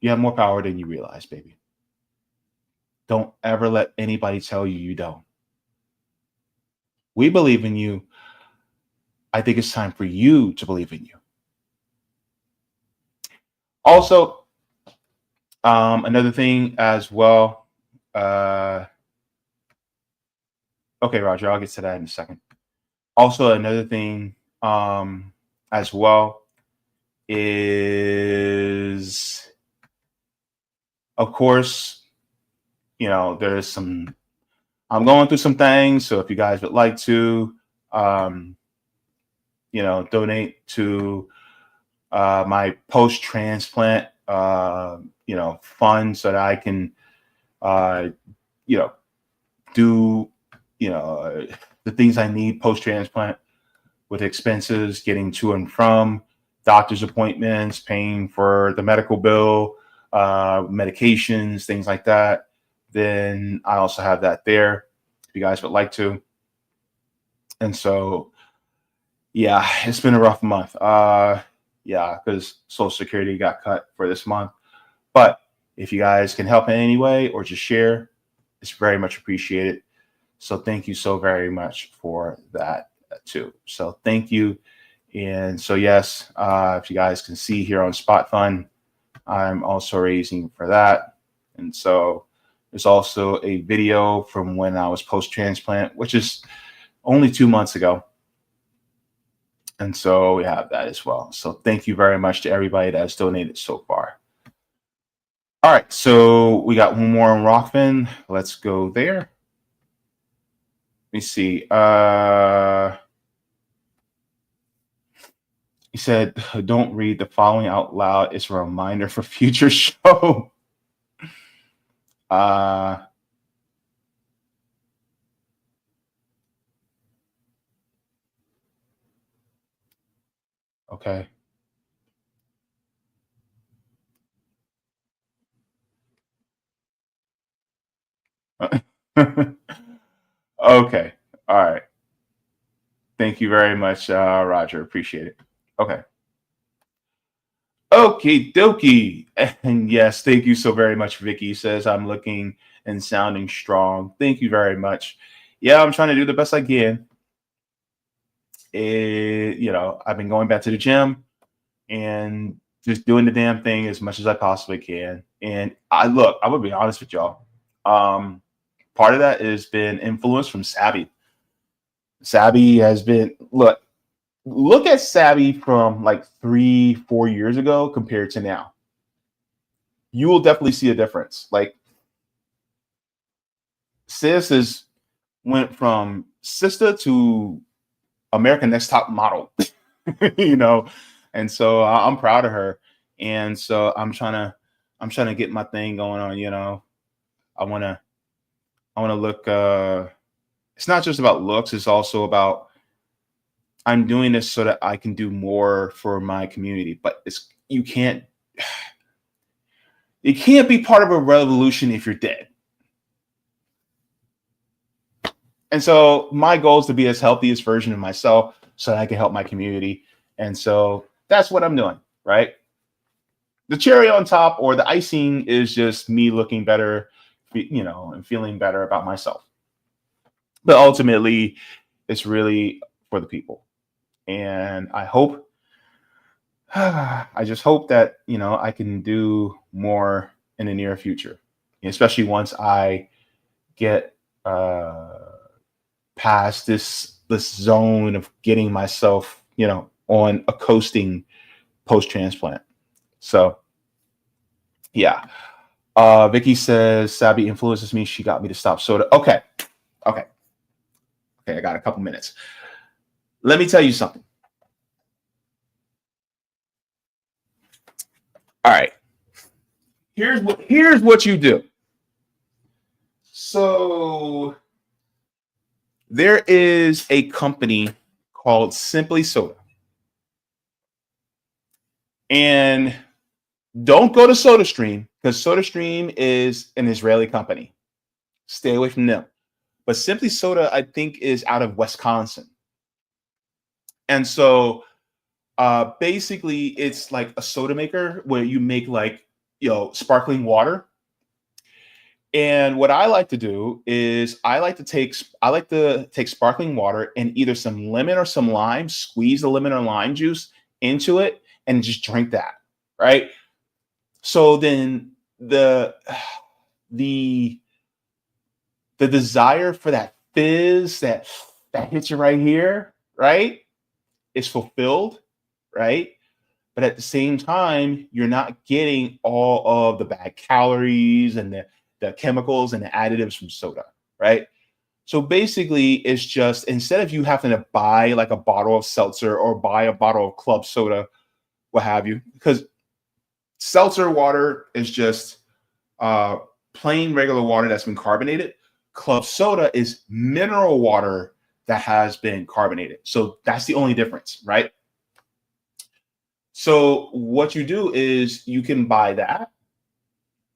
You have more power than you realize, baby. Don't ever let anybody tell you you don't. We believe in you. I think it's time for you to believe in you. Also, another thing as well. Okay, Roger, I'll get to that in a second. Also, another thing as well is, of course, I'm going through some things. So if you guys would like to, donate to my post-transplant, fund so that I can, do, the things I need post-transplant with expenses, getting to and from doctor's appointments, paying for the medical bill, medications, things like that, then I also have that there if you guys would like to. And so Yeah, it's been a rough month. Yeah, because Social Security got cut for this month. But if you guys can help in any way or just share, it's very much appreciated. So thank you so very much for that too. So thank you. And so yes, if you guys can see here on Spot Fund, I'm also raising for that. And so there's also a video from when I was post-transplant, which is only 2 months ago. And so we have that as well. So thank you very much to everybody that has donated so far. All right, so we got one more on Rockfin. Let's go there. Let me see. He said, don't read the following out loud. It's a reminder for future show. Okay. Okay. All right. Thank you very much, Roger. Appreciate it. Okay. Okie dokie. And yes, thank you so very much. Vicky says I'm looking and sounding strong. Thank you very much. Yeah, I'm trying to do the best I can. I've been going back to the gym and just doing the damn thing as much as I possibly can. And I would be honest with y'all. Part of that has been influence from Savvy. Savvy has been look at Savvy from like 3-4 years ago compared to now. You will definitely see a difference. Like Sis went from sister to American Next Top Model, and so I'm proud of her. And so I'm trying to get my thing going on. I want to look. It's not just about looks. It's also about I'm doing this so that I can do more for my community. But you can't be part of a revolution if you're dead. And so my goal is to be as healthiest version of myself so that I can help my community. And so that's what I'm doing, right? The cherry on top or the icing is just me looking better, and feeling better about myself. But ultimately, it's really for the people. And I just hope that, I can do more in the near future, especially once I get past this zone of getting myself, on a coasting post-transplant. So yeah. Vicky says Sabby influences me. She got me to stop soda. Okay. I got a couple minutes. Let me tell you something. All right. Here's what you do. So there is a company called Simply Soda. And don't go to SodaStream because SodaStream is an Israeli company. Stay away from them. But Simply Soda, I think, is out of Wisconsin. And so basically it's like a soda maker where you make sparkling water. And what I like to do is I like to take sparkling water and either some lemon or some lime, squeeze the lemon or lime juice into it and just drink that, right? So then the desire for that fizz that hits you right here, right, is fulfilled, right? But at the same time, you're not getting all of the bad calories and the chemicals and the additives from soda, right? So basically, it's just instead of you having to buy like a bottle of seltzer or buy a bottle of club soda, what have you, because seltzer water is just plain regular water that's been carbonated. Club soda is mineral water that has been carbonated. So that's the only difference, right? So what you do is you can buy that,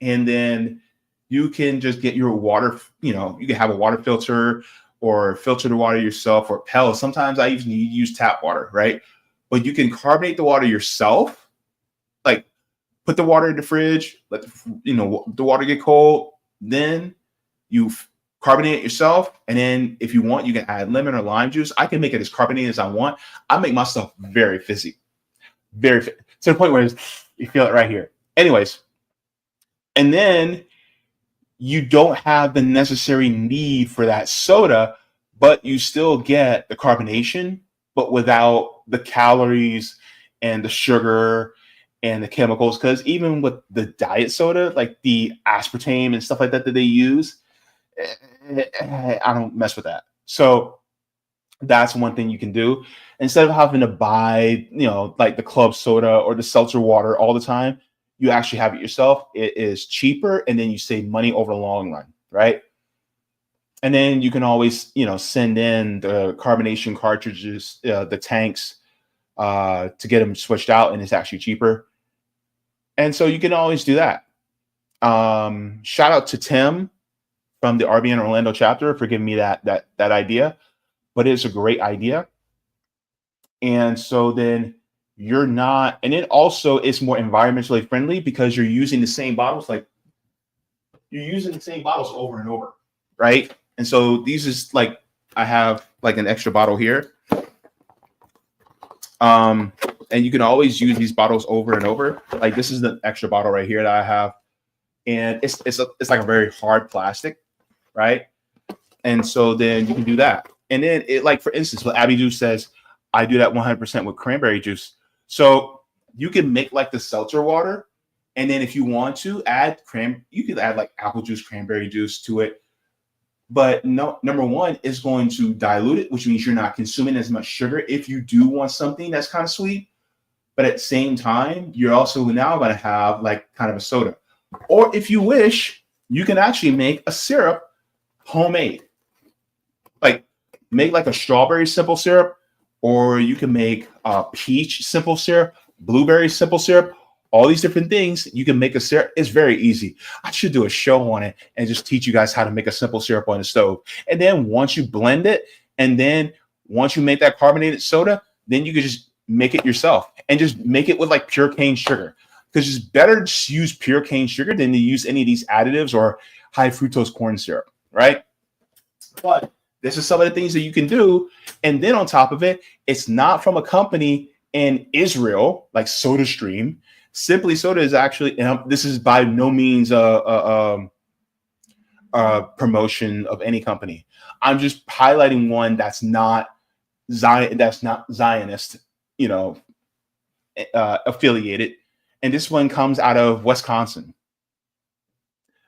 and then you can just get your water, you can have a water filter or filter the water yourself or Pell. Sometimes I even use tap water, right? But you can carbonate the water yourself. Like put the water in the fridge, let the water get cold, then you carbonate it yourself. And then if you want, you can add lemon or lime juice. I can make it as carbonated as I want. I make my stuff very fizzy, to the point where you feel it right here. Anyways, and then you don't have the necessary need for that soda, but you still get the carbonation, but without the calories and the sugar and the chemicals. Because even with the diet soda, like the aspartame and stuff like that they use, I don't mess with that. So that's one thing you can do. Instead of having to buy, like the club soda or the seltzer water all the time, you actually have it yourself. It is cheaper, and then you save money over the long run, right? And then you can always, send in the carbonation cartridges, the tanks, to get them switched out, and it's actually cheaper. And so you can always do that. Shout out to Tim from the RBN Orlando chapter for giving me that idea, but it's a great idea. And so then you're not, and then also it's more environmentally friendly because you're using the same bottles, over and over, right? And so these is like, I have like an extra bottle here. And you can always use these bottles over and over. Like this is the extra bottle right here that I have. And it's like a very hard plastic, right? And so then you can do that. And then it, like, for instance, what Abby Juice says, I do that 100% with cranberry juice. So you can make like the seltzer water. And then if you want to you could add like apple juice, cranberry juice to it. But no, number one is going to dilute it, which means you're not consuming as much sugar if you do want something that's kind of sweet. But at the same time, you're also now going to have like kind of a soda. Or if you wish, you can actually make a syrup homemade. Like make like a strawberry simple syrup, or you can make a peach simple syrup, blueberry simple syrup, all these different things. You can make a syrup. It's very easy. I should do a show on it and just teach you guys how to make a simple syrup on the stove. And then once you blend it, and then once you make that carbonated soda, then you can just make it yourself and just make it with like pure cane sugar. Because it's better to use pure cane sugar than to use any of these additives or high fructose corn syrup, right? But this is some of the things that you can do. And then on top of it, it's not from a company in Israel like SodaStream. Simply Soda is actually, this is by no means a promotion of any company. I'm just highlighting one that's not Zionist, affiliated. And this one comes out of Wisconsin.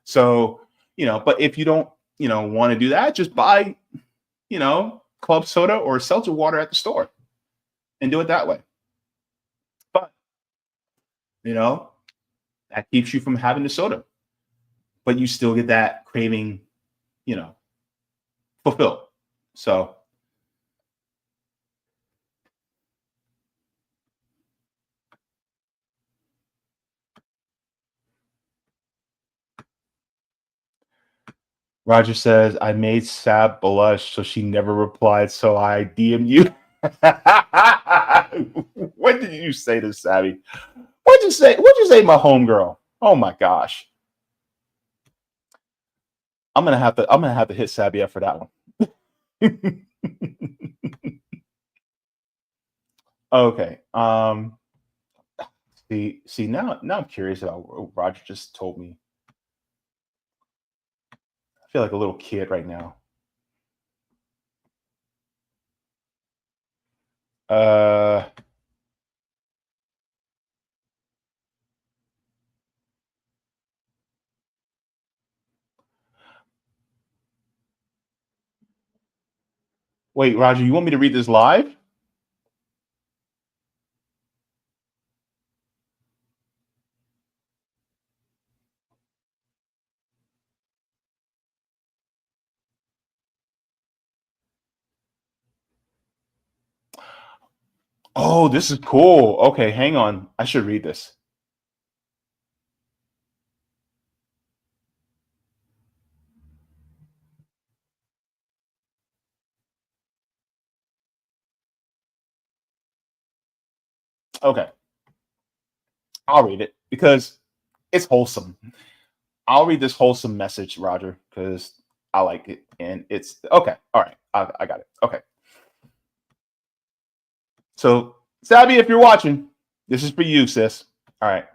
So, but if you don't, want to do that, just buy, club soda or seltzer water at the store and do it that way. But, that keeps you from having the soda, but you still get that craving, fulfilled. So, Roger says, I made Sab blush, so she never replied, so I DM'd you. What did you say to Sabby? What'd you say, my homegirl? Oh my gosh. I'm gonna have to hit Sabby up for that one. Okay. See now I'm curious about what Roger just told me. I feel like a little kid right now. Wait, Roger, you want me to read this live? Oh, this is cool. Okay, hang on. I should read this. Okay. I'll read it because it's wholesome. I'll read this wholesome message, Roger, because I like it. And it's okay. All right. I got it. Okay. So, Sabby, if you're watching, this is for you, sis. All right.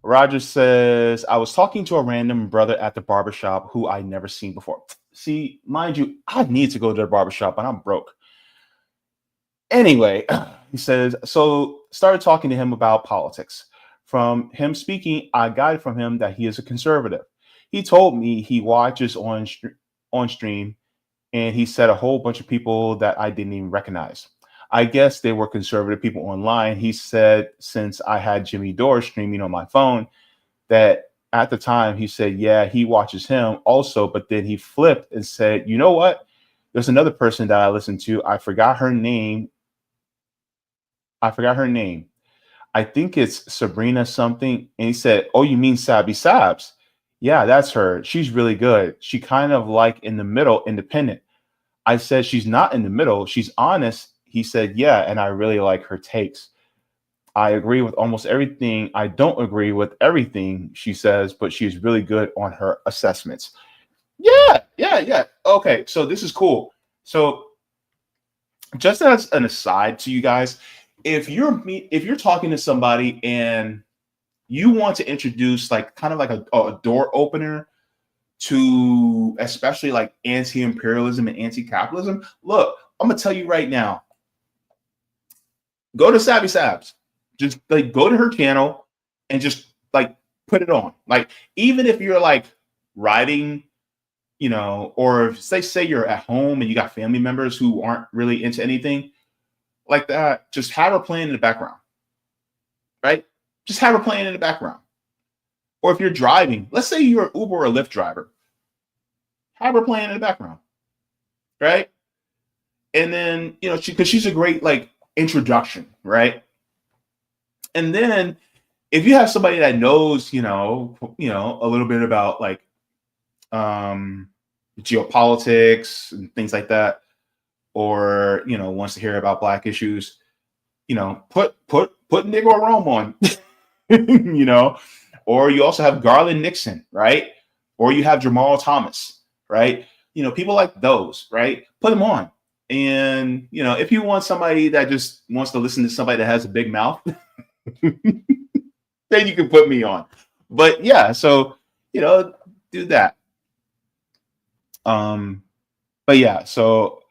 Roger says, I was talking to a random brother at the barbershop who I'd never seen before. See, mind you, I need to go to the barbershop and I'm broke. Anyway, he says, so started talking to him about politics. From him speaking, I got it from him that he is a conservative. He told me he watches on stream, and he said a whole bunch of people that I didn't even recognize. I guess they were conservative people online. He said, since I had Jimmy Dore streaming on my phone, that at the time he said, yeah, he watches him also, but then he flipped and said, you know what? There's another person that I listen to. I forgot her name. I think it's Sabrina something. And he said, oh, you mean Sabby Sabs? Yeah, that's her. She's really good. She kind of like in the middle, independent. I said, she's not in the middle. She's honest. He said, yeah, and I really like her takes. I agree with almost everything. I don't agree with everything she says, but she's really good on her assessments. Yeah. Okay, so this is cool. So just as an aside to you guys, if you're talking to somebody and you want to introduce like kind of like a door opener to especially like anti-imperialism and anti-capitalism, look, I'm gonna tell you right now, go to Savvy Sabs. Just like go to her channel and just like put it on. Like even if you're like riding, or if say you're at home and you got family members who aren't really into anything like that, just have her playing in the background, right? Just have her playing in the background. Or if you're driving, let's say you're an Uber or Lyft driver, have her playing in the background, right? And then, because she's a great like introduction, right? And then if you have somebody that knows, a little bit about like geopolitics and things like that, or wants to hear about Black issues, put Negro Rome on, or you also have Garland Nixon, right? Or you have Jamal Thomas, right? People like those, right? Put them on. And if you want somebody that just wants to listen to somebody that has a big mouth, then you can put me on. But yeah, so do that. But yeah, so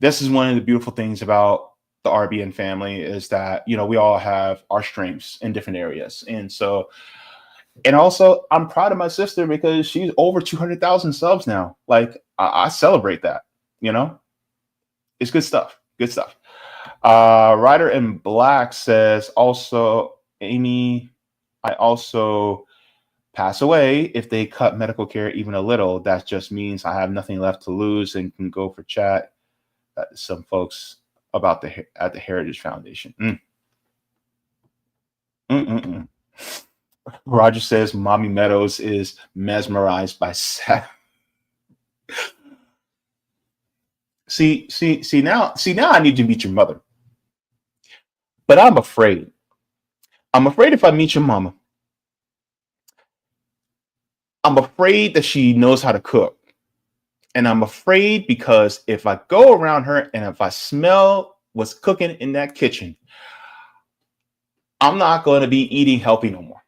this is one of the beautiful things about the RBN family is that we all have our strengths in different areas. And also I'm proud of my sister because she's over 200,000 subs now. Like I celebrate that. It's good stuff. Ryder in Black says, also Amy, I also pass away if they cut medical care even a little. That just means I have nothing left to lose and can go for chat. Some folks about at the Heritage Foundation. Roger says Mommy Meadows is mesmerized by Seth. See now I need to meet your mother. But I'm afraid. If I meet your mama, I'm afraid that she knows how to cook. And I'm afraid because if I go around her and if I smell what's cooking in that kitchen, I'm not going to be eating healthy no more.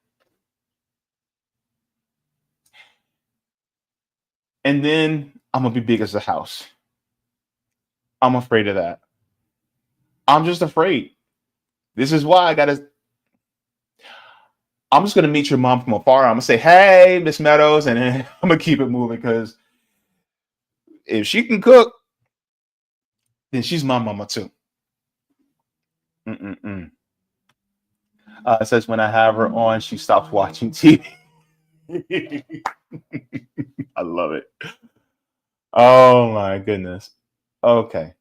And then I'm going to be big as a house. I'm afraid of that. I'm just afraid. This is why I'm just going to meet your mom from afar. I'm going to say, hey, Miss Meadows, and then I'm going to keep it moving because if she can cook, then she's my mama too. It says when I have her on, she stops watching TV. I love it. Oh my goodness. Okay.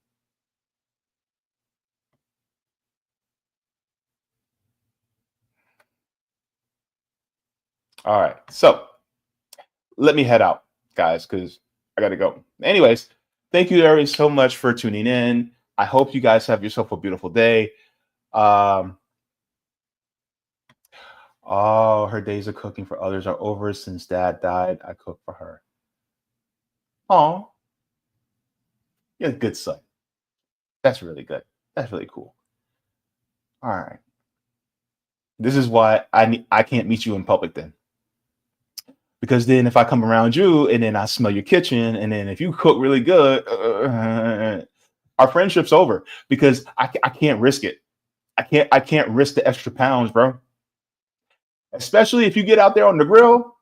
All right. So let me head out, guys, because I got to go. Anyways, thank you, Ari, so much for tuning in. I hope you guys have yourself a beautiful day. Oh, her days of cooking for others are over since dad died. I cook for her. Oh, you're a good son. That's really good. That's really cool. All right. This is why I can't meet you in public then. Because then if I come around you and then I smell your kitchen and then if you cook really good, our friendship's over because I can't risk it. I can't risk the extra pounds, bro. Especially if you get out there on the grill.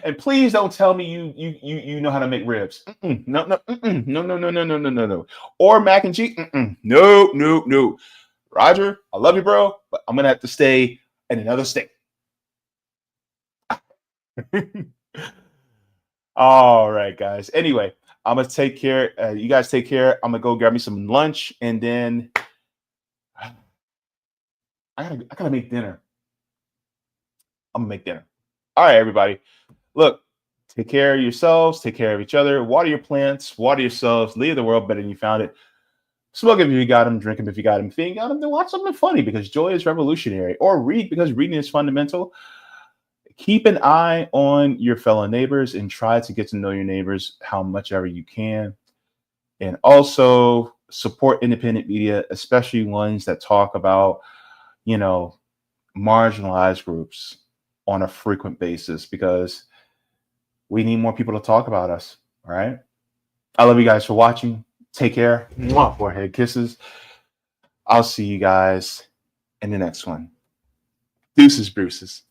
And please don't tell me you know how to make ribs. No, no, no, no, no, no, no, no, no, no. Or mac and cheese. No, no, no. Roger, I love you, bro, but I'm gonna have to stay in another state. All right, guys. Anyway, I'm gonna take care. You guys take care. I'm gonna go grab me some lunch, and then I gotta make dinner. I'm gonna make dinner. All right, everybody. Look, take care of yourselves. Take care of each other. Water your plants. Water yourselves. Leave the world better than you found it. Smoke if you got them. Drink them if you got them. If you ain't got them, then watch something funny because joy is revolutionary. Or read because reading is fundamental. Keep an eye on your fellow neighbors and try to get to know your neighbors how much ever you can. And also support independent media, especially ones that talk about, marginalized groups on a frequent basis because we need more people to talk about us. All right. I love you guys for watching. Take care. Mwah, forehead kisses. I'll see you guys in the next one. Deuces, Bruces.